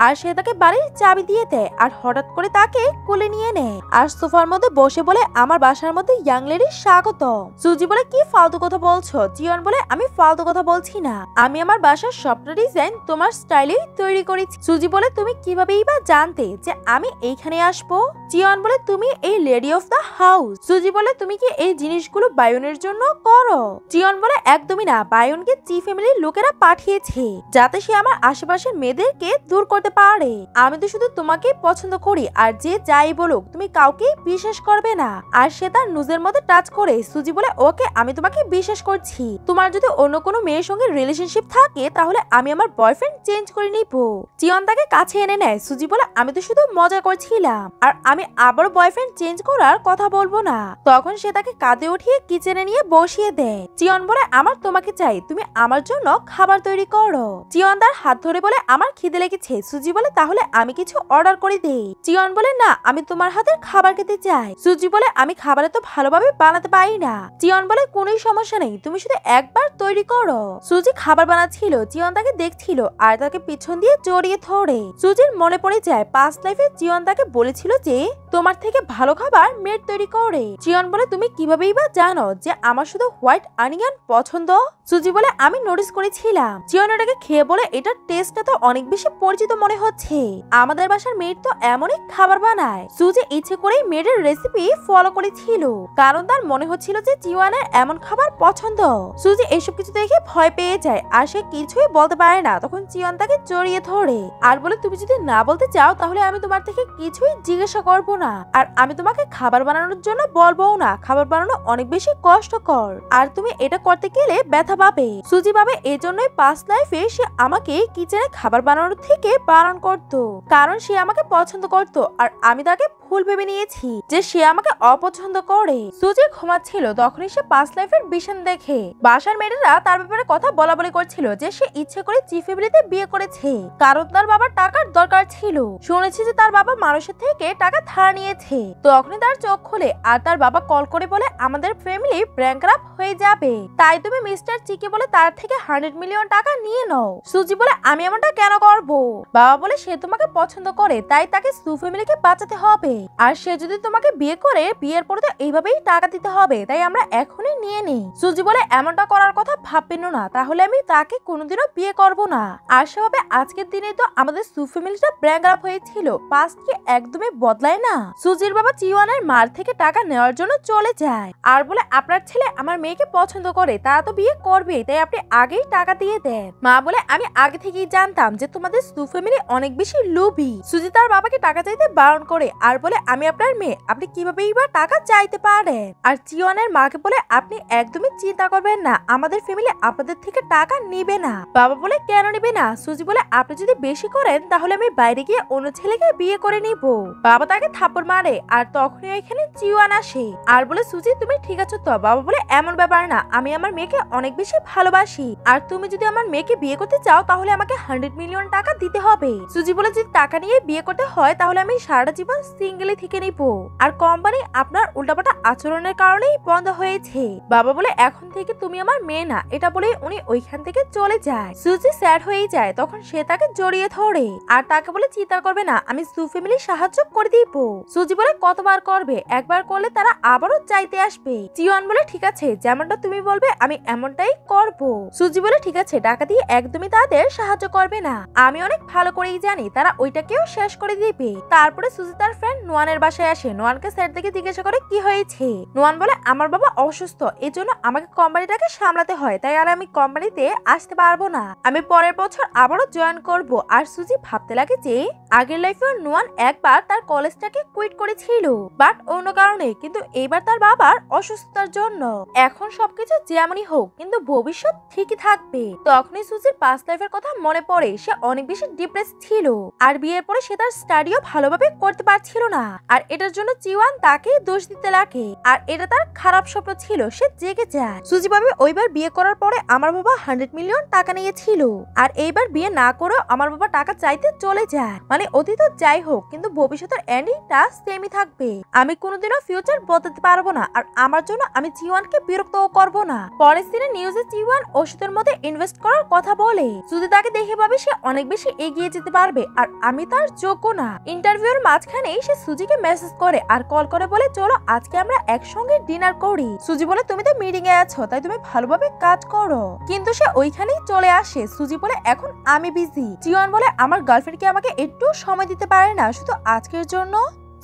Speaker 2: আর সে তাকে বাড়ির চাবি দিয়ে দেয়, আর হঠাৎ করে তাকে কোলে নিয়ে নেয়, আর সোফার মধ্যে বসে বলে আমার বাসার মধ্যে ইয়াং লেডি স্বাগত। সুজি বলে কি ফালতু কথা বলছো? চিওয়ান বলে আমি ফালতু কথা বলছি না, আমি আমার বাসার সবটা ডিজাইন তোমার স্টাইলেই তৈরি করেছি। সুজি বলে তুমি কিভাবেই বা জানতে যে আমি এইখানে আসবো? চিওয়ান বলে তুমি এই লেডি অফ দা হাউস। সুজি বলে তুমি কি এই জিনিসগুলো বায়নের জন্য করো? চিওয়ান বলে একদমই না, বায়নকে চি ফ্যামিলির লোকেরা পাঠিয়েছে যাতে সে আমার আশেপাশের মেয়েদেরকে দূর করতে পারে। আমি তো শুধু তোমাকে পছন্দ করি, আর যে যাই বলুক তুমি কাউকে বিশ্বাস করবে না। আর সে তার নুজের মধ্যে টাচ করে। সুজি বলে ওকে, আমি তোমাকে বিশ্বাস করছি। তোমার যদি অন্য কোনো মেয়ের সঙ্গে রিলেশনশিপ থাকে তাহলে আমি আমার বয়ফ্রেন্ড চেঞ্জ করে নিব। চিওয়ান তাকে কাছে এনে নেয়। সুজি বলে আমি তো শুধু মজা করছিলাম, আর আমি আবার বয়ফ্রেন্ড চেঞ্জ করার কথা বলবো না। তখন সে তাকে কাঁধে উঠিয়ে কিচেনে নিয়ে বসিয়ে দেয়। চিওয়ান বলে আমার তোমাকে চাই, তুমি আমার জন্য খাবার তৈরি করো। চিওয়ান তার হাত ধরে বলে আমার খিদে লেগেছে। সুজি বলে তাহলে আমি কিছু অর্ডার করে দেই। চিওয়ান বলে না, আমি তোমার হাতের খাবার খেতে চাই। সুজি বলে আমি খাবার তো ভালোভাবে বানাতে পারি না। চিওয়ান বলে কোনোই সমস্যা নেই, তুমি শুধু একবার তৈরি করো। সুজি খাবার বানাচ্ছিল, চিওয়ান তাকে দেখছিল, আর তাকে পিছন দিয়ে জড়িয়ে ধরে। সুজির মনে পড়ে যায় পাস্ট লাইফে চিওয়ান তাকে বলেছিল যে তোমার থেকে ভালো খাবার মেড তৈরি করে। চিওয়ান বলে তুমি কিভাবেই বা জানো যে আমার শুধু হোয়াইট অনিয়ন পছন্দ? সুজি বলে আমি নোটিস করেছিলাম। চিওয়ান ওটাকে খেয়ে বলে এটার টেস্টটা তো অনেক বেশি পরিচিত মনে হচ্ছে, আমাদের বাসার মেড তো এমনই খাবার বানায়। সুজি ইচ্ছে করেই মেডের রেসিপি ফলো করেছিল, কারণ তার মনে হচ্ছিল যে চিওয়ানের এমন খাবার পছন্দ। সুজি এসব কিছু দেখে ভয় পেয়ে যায়, আর সে কিছুই বলতে পারে না। তখন চিওয়ান তাকে জড়িয়ে ধরে আর বলে তুমি যদি না বলতে চাও তাহলে আমি তোমার থেকে কিছুই জিজ্ঞাসা করবো না, আর আমি তোমাকে খাবার বানানোর জন্য বলবো না। খাবার বানানো অনেক বেশি কষ্টকর, আর তুমি এটা করতে গেলে ব্যথা পাবে। সুজি পাবে এজন্যই পাস্ট লাইফে সে আমাকে কিচেনে খাবার বানানোর থেকে বারণ করত, কারণ সে আমাকে পছন্দ করত, আর আমি তাকে ভুল ভেবে নিয়েছি যে সে আমাকে অপছন্দ করে। সুজি ঘুমাচ্ছিল, তখনই সে পাস্ট লাইফের ভিশন দেখে। বাসার মেয়েরা তার ব্যাপারে কথা বলা বলি করছিল যে সে ইচ্ছে করে চিফ ফ্যামিলিতে বিয়ে করেছে, কারণ তার বাবার টাকার দরকার ছিল। শুনেছি যে তার বাবা মানুষের থেকে টাকা ধার নিয়েছে। তখনই তার চোখ খুলে, আর তার বাবা কল করে বলে আমাদের ফ্যামিলি ব্যাংকরাপ্ট হয়ে যাবে, তাই তুমি মিস্টার চিকে বলে তার থেকে 100 মিলিয়ন টাকা নিয়ে নাও। সুজি বলে আমি এমনটা কেন করব? বাবা বলে সে তোমাকে পছন্দ করে, তাই তাকে সু ফ্যামিলিকে বাঁচাতে হবে, আর সে যদি তোমাকে বিয়ে করে বিয়ের পরে তো এইভাবেই টাকা দিতে হবে, তাই আমরা এখনই নিয়ে নেই। সুজি বলে এমনটা করার কথা ভাববেন না, তাহলে আমি তাকে কোনোদিনও বিয়ে করব না। আর সেভাবে আজকের দিনে তো আমাদের সু ফ্যামিলিটা ব্যাংকরাপ্ট হয়েছিল, পাস্ট কি একদমই বদলায় না? সুজির বাবা চিওয়ানের মার থেকে টাকা নেওয়ার জন্য চলে যায়, আর বলে আপনার ছেলে আমার মেয়েকে পছন্দ করে, তারা তো বিয়ে করবে, তাই আপনি আগেই টাকা দিয়ে দেন। মা বলে আমি আগে থেকেই জানতাম যে তোমাদের সু ফ্যামিলি অনেক বেশি লোভী। সুজি তার বাবাকে টাকা চাইতে বারণ করে, আর বলে বলে আমি আপনার মেয়ে, আপনি কিভাবে এইবার টাকা চাইতে পারেন? আর চিওয়ানের মাকে বলে আপনি একদমই চিন্তা করবেন না, আমাদের ফ্যামিলি আপনাদের থেকে টাকা নিবে না। বাবা বলে কেন নিবে না? সুজি বলে আপনি যদি বেশি করেন তাহলে আমি বাইরে গিয়ে অন্য ছেলেকে বিয়ে করে নিব। বাবা তাকে থাপ্পড় মারে আর তখনই এখানে চিওয়ান আসে আর বলে সুজি তুমি ঠিক আছো তো? বাবা বলে এমন ব্যাপার না, আমি আমার মেয়েকে অনেক বেশি ভালোবাসি আর তুমি যদি আমার মেয়েকে বিয়ে করতে চাও তাহলে আমাকে 100 মিলিয়ন টাকা দিতে হবে। সুজি বলে যদি টাকা নিয়ে বিয়ে করতে হয় তাহলে আমি সারাটা জীবন সিঙ্গেলই থেকে নিব আর কোম্পানি আপনার উল্টাপাল্টা আচরণের কারণেই বন্ধ হয়েছে। বাবা বলে এখন থেকে তুমি আমার মেয়ে না, এটা বলে উনি ওইখান থেকে চলে যায়। সুজি স্যাড হয়ে যায়, তখন সে তাকে জড়িয়ে ধরে আর তাকে বলে চিন্তা করবে না, আমি সু ফ্যামিলি সাহায্য করে দিব। সুজি বলে কতবার করবে, একবার করলে তারা আবারও চাইতে আসবে। চিওয়ান বলে ঠিক আছে, যেমনটা তুমি বলবে আমি এমনটাই করব। সুজি বলে ঠিক আছে, টাকা দিয়ে একদমই তাদের সাহায্য করবে না, আমি অনেক ভালো করেই জানি তারা ওইটাকেও শেষ করে দিবে। তারপরে সুজি তার ফ্রেন্ড নোয়ানের বাসায় আসে, নোয়ানকে স্যার থেকে জিজ্ঞাসা করে কি হয়েছে। নোয়ান বলে আমার বাবা অসুস্থ, এজন্য আমাকে কোম্পানিটাকে সামলাতে হয়, তাই আর আমি কোম্পানিতে আসতে পারবো না, আমি পরের বছর আবারও জয়েন করব। আর সুজি ভাবতে লাগে যে আগের লাইফে নোয়ান একবার তার কলেজটাকে কুইট করেছিল বাট অন্য কারণে, কিন্তু এইবার তার বাবার অসুস্থতার জন্য। এখন সবকিছু যেমনই হোক কিন্তু ভবিষ্যৎ ঠিকই থাকবে। তখনই সুজির পাস্ট লাইফের কথা মনে পড়ে, সে অনেক বেশি ডিপ্রেস ছিল আর বিয়ের পরে সে তার স্টাডিও ভালোভাবে করতে পারছিল না আর এটার জন্য চিওয়ান তাকে দোষ দিতে লাগে আর এটা তার খারাপ স্বপ্ন ছিল। সে জেগে যায়, সুজি ভাবে ওইবার বিয়ে করার পরে আমার বাবা 100 মিলিয়ন টাকা নিয়েছিল আর এইবার বিয়ে না করেও আমার বাবা টাকা চাইতে চলে যায়, মানে অতীত যাই হোক কিন্তু ভবিষ্যতের এন্ডিংটা সেমই থাকবে। আমি কোনোদিনও ফিউচার বদলাতে পারবো না আর আমার জন্য আমি চিওয়ানকে বিরক্তও করব না। পরের দিনে নিউজে চিওয়ান ওষুধের মধ্যে ইনভেস্ট করার কথা বলে, যদি তাকে দেখে ভাবে সে অনেক বেশি এগিয়ে যেতে পারবে আর আমি তার যোগ্য না। ইন্টারভিউর মাঝখানেই সে সুজিকে মেসেজ করে আর কল করে বলে চলো আজকে আমরা একসঙ্গে ডিনার করি। সুজি বলে তুমি তো মিটিং এ আছো তাই তুমি ভালোভাবে কাজ করো, কিন্তু সে ওইখানেই চলে আসে। সুজি বলে এখন আমি বিজি। চিওয়ান বলে আমার গার্লফ্রেন্ড কি আমাকে একটু সময় দিতে পারে না শুধু আজকের জন্য?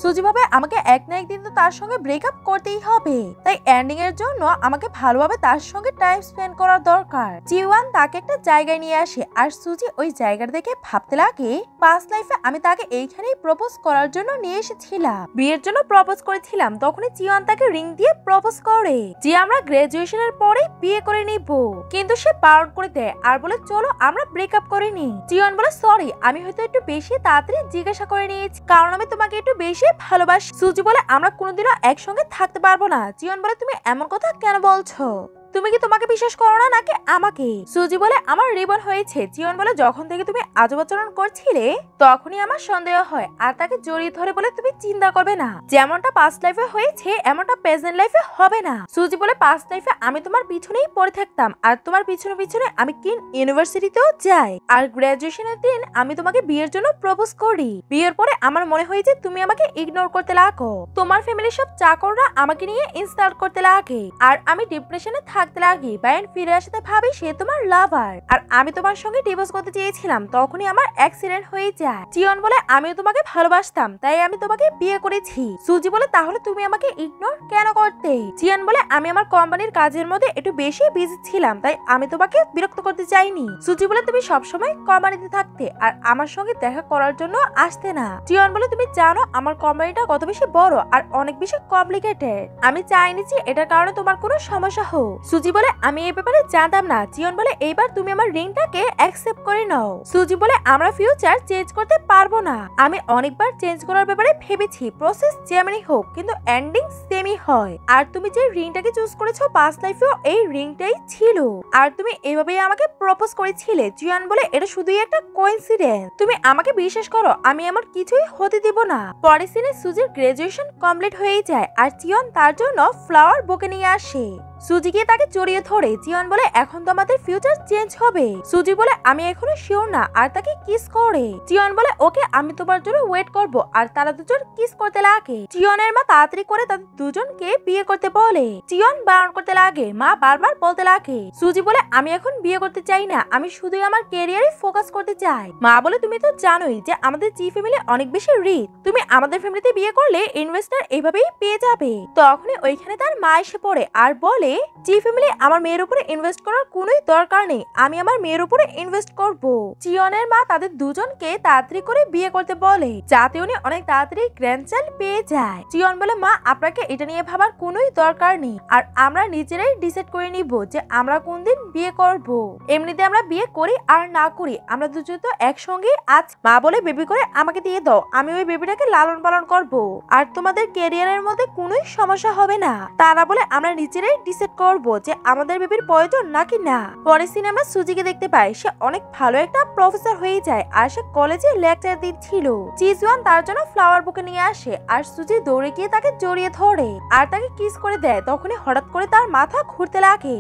Speaker 2: সুজি ভাবে আমাকে এক না একদিন তো তার সঙ্গে ব্রেকআপ করতেই হবে, তাই এন্ডিং এর জন্য আমাকে ভালোভাবে তার সঙ্গে টাইম স্পেন্ড করার দরকার। চিওয়ান তাকে একটা জায়গায় নিয়ে আসে আর সুজি ওই জায়গাটা দেখে ভাবতে লাগে পাস্ট লাইফে আমি তাকে এইখানেই প্রপোজ করার জন্য নিয়ে এসেছিলাম, বিয়ের জন্য প্রপোজ করেছিলাম। তখনই চিওয়ান তাকে রিং দিয়ে প্রপোজ করে যে আমরা গ্রাজুয়েশনের পরে বিয়ে করে নিব, কিন্তু সে বারণ করে দেয় আর বলে চলো আমরা ব্রেকআপ করে নিই। চিওয়ান বলে সরি, আমি হয়তো একটু বেশি তাড়াতাড়ি জিজ্ঞাসা করে নিয়েছি কারণ আমি তোমাকে একটু বেশি ভালোবাসি। সুজি বলে আমরা কোনোদিনও একসঙ্গে থাকতে পারবো না। চিওয়ান বলে তুমি এমন কথা কেন বলছো? তুমি কি তোমাকে বিশ্বাস করো না নাকি আমাকে? সুজি বলে আমার রিবন হয়েছে। চিওয়ান বলে যখন থেকে তুমি আজব আচরণ করছিলে তখনই আমার সন্দেহ হয় আর তাকে জড়িয়ে ধরে বলে তুমি চিন্তা করবে না, যেমনটা পাস্ট লাইফে হয়েছে এমনটা প্রেজেন্ট লাইফে হবে না। সুজি বলে পাস্ট লাইফে আমি তোমার পিছনেই পড়ে থাকতাম আর তোমার পিছনে পিছনে আমি কিন ইউনিভার্সিটিতেও যাই আর গ্রাজুয়েশনের দিন আমি তোমাকে বিয়ের জন্য প্রপোজ করি। বিয়ের পরে আমার মনে হয় যে তুমি আমাকে ইগনোর করতে লাগো, তোমার ফ্যামিলির সব চাকররা আমাকে নিয়ে ইনসাল্ট করতে লাগে আর আমি ডিপ্রেশনে থাকতে লাগি। বায়ন ফিরে আসতে ভাবি সে তোমার লাভার আর আমি তোমার সঙ্গে ডিভোর্স করতে চেয়েছিলাম, তখনই আমার অ্যাক্সিডেন্ট হয়ে যায়। চিওয়ান বলে আমিও তোমাকে ভালোবাসতাম তাই আমি তোমাকে বিয়ে করেছি। সুজি বলে তাহলে তুমি আমাকে ইগনোর কেন করতে? চিওয়ান বলে আমি আমার কোম্পানির কাজের মধ্যে একটু বেশি বিজি ছিলাম তাই আমি তোমাকে বিরক্ত করতে চাইনি। সুজি বলে তুমি সবসময় কোম্পানিতে থাকতে আর আমার সঙ্গে দেখা করার জন্য আসতে না। চিওয়ান বলে তুমি জানো আমার কোম্পানিটা কত বেশি বড় আর অনেক বেশি কমপ্লিকেটেড, আমি চাইনি যে এটার কারণে তোমার কোনো সমস্যা হোক। সুজি বলে আমি এই ব্যাপারে জানতাম না। চিওয়ান বলে এইবার তুমি আমার রিংটাকে অ্যাকসেপ্ট করে নাও। সুজি বলে আমরা ফিউচার চেঞ্জ করতে পারবো না, আমি অনেকবার চেঞ্জ করার ব্যাপারে ভেবেছি, প্রসেস যেমনই হোক কিন্তু এন্ডিং সেমই হয় আর তুমি যে রিংটাকে চুজ করেছো পাস্ট লাইফেও এই রিংটাই ছিল আর তুমি এভাবেই আমাকে প্রপোজ করেছিলে। চিওয়ান বলে এটা শুধুই একটা কোইন্সিডেন্স, তুমি আমাকে বিশ্বাস করো আমি এমন কিছুই হতে দিব না। পরের সিনে সুজির গ্রাজুয়েশন কমপ্লিট হয়ে যায় আর চিওয়ান তার জন্য ফ্লাওয়ার বুকে নিয়ে আসে। সুজি গিয়ে তাকে জড়িয়ে ধরে। চিওয়ান বলে এখন তো আমাদের ফিউচার চেঞ্জ হবে। সুজি বলে আমি এখনো শিওর না আর তাকে কিস করে। চিওয়ান বলে ওকে আমি তোমার জন্য ওয়েট করব আর তারা দুজন কিস করতে লাগে। চিওয়ানের মা তাড়াতাড়ি করে তাদের দুজনকে বিয়ে করতে বলে। চিওয়ান বারণ করতে লাগে, মা বারবার বলতে লাগে। সুজি বলে আমি এখন বিয়ে করতে চাই না, আমি শুধুই আমার ক্যারিয়ারে ফোকাস করতে চাই। মা বলে তুমি তো জানোই যে আমাদের জি ফ্যামিলি অনেক বেশি রিচ, তুমি আমাদের ফ্যামিলিতে বিয়ে করলে ইনভেস্টর এইভাবেই পেয়ে যাবে। তখনই ওইখানে তার মা এসে পড়ে আর বলে বলে, জি ফ্যামিলি আমার মেয়ের উপরে ইনভেস্ট করার কোনোই দরকার নেই, আমি আমার মেয়ের উপরে ইনভেস্ট করব। চিয়নের মা তাদের দুজনকে তাড়াতাড়ি করে বিয়ে করতে বলে যাতে উনি অনেক তাড়াতাড়ি গ্র্যান্ডচাইল্ড পেয়ে যায়। চিয়ন বলে, মা আপনাকে এটা নিয়ে ভাবার কোনোই দরকার নেই, আর আমরা নিজেরাই ডিসাইড করে নিব যে আমরা কোন দিন বিয়ে করব। এমনিতে আমরা বিয়ে করি আর না করি আমরা দুজন তো একসঙ্গে আছি। মা বলে, বেবি করে আমাকে দিয়ে দাও, আমি ওই বেবিটাকে লালন পালন করব, আর তোমাদের ক্যারিয়ারের মধ্যে কোনোই সমস্যা হবে না। তারা বলে, আমরা নিজেরাই ডিসাইড করব যে আমাদের বেবির প্রয়োজন নাকি না। পরে সিনেমা সুজিকে দেখতে পাই, সে অনেক ভালো একটা প্রফেসর হয়ে যায় আর সে কলেজে লেকচার দিচ্ছিল। চিজওয়ান তার জন্য ফ্লাওয়ার বুকে নিয়ে আসে আর সুজি দৌড়ে গিয়ে তাকে জড়িয়ে ধরে আর তাকে কিস করে দেয়। তখনই হঠাৎ করে তার মাথা ঘুরতে লাগে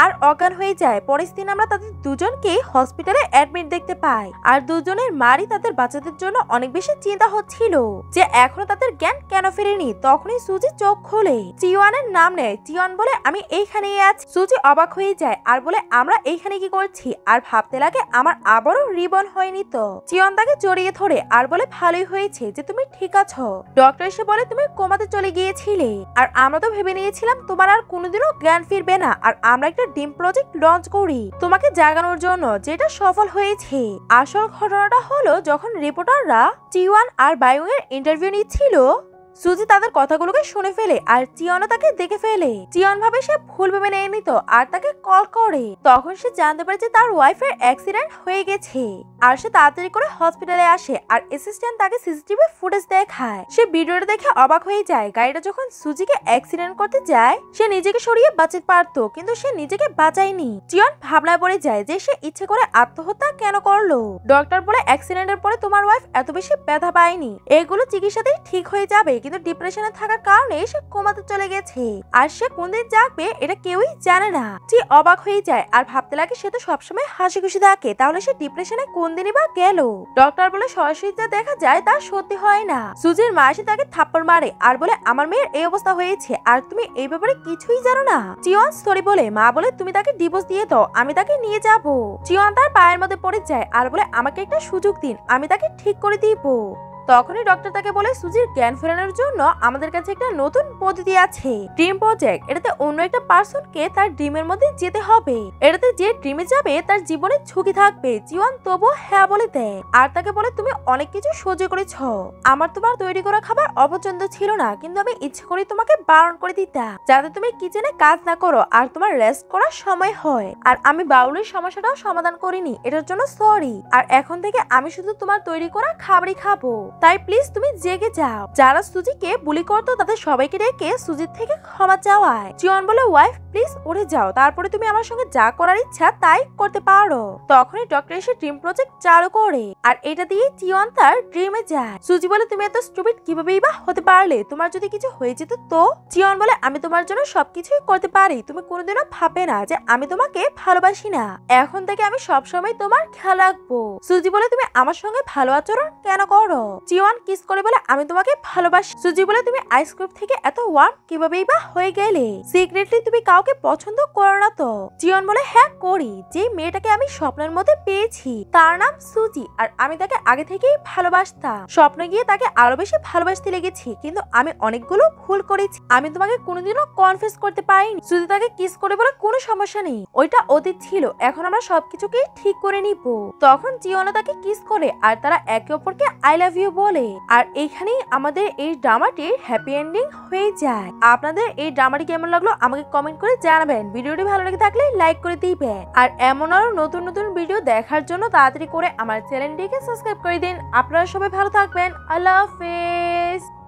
Speaker 2: আর অজ্ঞান হয়ে যায়। পরের দিন আমরা তাদের দুজনকে হসপিটালে অ্যাডমিট দেখতে পাই, আর দুজনের মারই তাদের বাচ্চাদের জন্য অনেক বেশি চিন্তা হচ্ছিল যে এখনো তাদের জ্ঞান কেন ফেরেনি। তখনই সুজি চোখ খোলে, চিওয়ানের নাম নেয়। চিওয়ান বলে, আমি এইখানেই আছি। সুজি অবাক হয়ে যায় আর বলে, আমরা এইখানে কি করছি? আর ভাবতে লাগে আমার আবারও রিবন হয়নি তো। চিওয়ান তাকে জড়িয়ে ধরে আর বলে, ভালোই হয়েছে যে তুমি ঠিক আছো। ডক্টর এসে বলে, তুমি কোমাতে চলে গিয়েছিলে আর আমরা তো ভেবে নিয়েছিলাম তোমার আর কোনোদিনও জ্ঞান ফিরবে না, আর আমরা ডিম প্রজেক্ট লঞ্চ করি তোমাকে জাগানোর জন্য, যেটা সফল হয়েছে। আসল ঘটনাটা হলো যখন রিপোর্টাররা চিওয়ান আর বায়ুং এর ইন্টারভিউ নিচ্ছিল, সুজি তাদের কথাগুলোকে শুনে ফেলে আর চিয়নও তাকে দেখে ফেলে। চিয়ন ভাবে সে ভুল ভেবে নিয়ে নিত আর তাকে কল করে। তখন সে জানতে পারে যে তার ওয়াইফের অ্যাক্সিডেন্ট হয়ে গেছে আর সে তাড়াতাড়ি করে হসপিটালে আসে আর অ্যাসিস্ট্যান্ট তাকে সিসিটিভি ফুটেজ দেখায়। সে ভিডিওটা দেখে অবাক হয়ে যায়। গাড়িটা যখন সুজিকে অ্যাক্সিডেন্ট করতে যায় সে নিজেকে সরিয়ে বাঁচাতে পারতো, কিন্তু সে নিজেকে বাঁচায়নি। চিয়ন ভাবনায় পড়ে যায় যে সে ইচ্ছে করে আত্মহত্যা কেন করলো। ডক্টর বলে, অ্যাক্সিডেন্টের পরে তোমার ওয়াইফ এত বেশি ব্যথা পায়নি, এগুলো চিকিৎসাতেই ঠিক হয়ে যাবে, কিন্তু ডিপ্রেশনে থাকার কারণে সে কোমাতে চলে গেছে আর সে কোন দিন জাগবে এটা কেউই জানে না। সে অবাক হয়ে যায় আর ভাবতে লাগে সে তো সবসময় হাসি খুশি থাকে, তাহলে সে ডিপ্রেশনে কোন দিনই বা গেল। ডক্টর বলে, সরাসরি যা দেখা যায় তা সত্যি হয় না। সুজির মা এসে তাকে থাপ্পড় মারে আর বলে, আমার মেয়ের এই অবস্থা হয়েছে আর তুমি এই ব্যাপারে কিছুই জানো না। চিওয়ান সরি বলে, মা বলে, তুমি তাকে ডিভোর্স দিয়ে দাও, আমি তাকে নিয়ে যাব। চিওয়ান তার পায়ের মধ্যে পড়ে যায় আর বলে, আমাকে একটা সুযোগ দিন, আমি তাকে ঠিক করে দিব। তখনই ডক্টর তাকে বলে, সুজির জ্ঞান ফেরানোর জন্য আমাদের কাছে একটা নতুন পদ্ধতি আছে, ড্রিম প্রজেক্ট। এটাতে অন্য একটা পার্সনকে তার ড্রিমের মধ্যে যেতে হবে, এটাতে যে ড্রিমে যাবে তার জীবনে ঝুঁকি থাকবে। জীবন তবু হ্যাঁ বলে দেয় আর তাকে বলে, তুমি অনেক কিছু সহ্য করেছ, আমার তোমার তৈরি করা খাবার অপছন্দ ছিল না, কিন্তু আমি ইচ্ছে করে তোমাকে বারণ করে দিতাম যাতে তুমি কিচেনে কাজ না করো আর তোমার রেস্ট করার সময় হয়। আর আমি বাউলের সমস্যাটাও সমাধান করিনি, এটার জন্য সরি। আর এখন থেকে আমি শুধু তোমার তৈরি করা খাবারই খাবো, তাই প্লিজ তুমি জেগে যাও। যারা সুজিকে বুলি করতো তাদের সবাইকে ডেকে সুজির থেকে ক্ষমা চাওয়ায়। চিয়ন বলে, ওয়াইফ প্লিজ উঠে যাও, তারপরে তুমি আমার সঙ্গে যা করার ইচ্ছা তাই করতে পারো। তখনই ডক্টর এসে ড্রিম প্রজেক্ট চালু করে আর এটা দিয়ে চিয়ন তার ড্রিমে যায়। সুজি বলে, তুমি এত স্টুপিড কিভাবেই বা হতে পারলে, তোমার যদি কিছু হয়ে যেত তো? চিয়ন বলে, আমি তোমার জন্য সবকিছুই করতে পারি, তুমি কোনোদিনও ভাবে না যে আমি তোমাকে ভালোবাসি না, এখন থেকে আমি সবসময় তোমার খেয়াল রাখবো। সুজি বলে, তুমি আমার সঙ্গে ভালো আচরণ কেন করো? চিওয়ান কিস করে বলে, আমি তোমাকে ভালোবাসি। সুজি বলে, তুমি আইসক্রিম থেকে এত ওয়ার্ম কিভাবেই বা হয়ে গেলে? সিক্রেটলি তুমি কাউকে পছন্দ করো না তো? চিওয়ান বলে, হ্যাঁ করি, যে মেয়েটাকে আমি স্বপ্নের মধ্যে পেয়েছি তার নাম সুজি, আর আমি তাকে আগে থেকেই ভালোবাসতাম। স্বপ্নে গিয়ে তাকে আরো বেশি ভালোবাসতে লেগেছি, কিন্তু আমি অনেকগুলো ভুল করেছি, আমি তোমাকে কোনোদিনও কনফেস করতে পারিনি। সুজি তাকে কিস করে বলে, কোনো সমস্যা নেই, ওইটা অতীত ছিল, এখন আমরা সবকিছুকে ঠিক করে নিব। তখন চিওয়ানও তাকে কিস করে আর তারা একে অপরকে আই লাভ ইউ বলে। আর এখানেই আমাদের এই ড্রামাটির হ্যাপি এন্ডিং হয়ে যায়। আপনাদের এই ড্রামাটি কেমন লাগলো আমাকে কমেন্ট করে জানাবেন। ভিডিওটি ভালো লেগে থাকলে লাইক করে দিবেন, আর এমন আরো নতুন নতুন ভিডিও দেখার জন্য তাড়াতাড়ি করে আমার চ্যানেলটিকে সাবস্ক্রাইব করে দিন। আপনারা সবাই ভালো থাকবেন। আল্লাহ হাফেজ।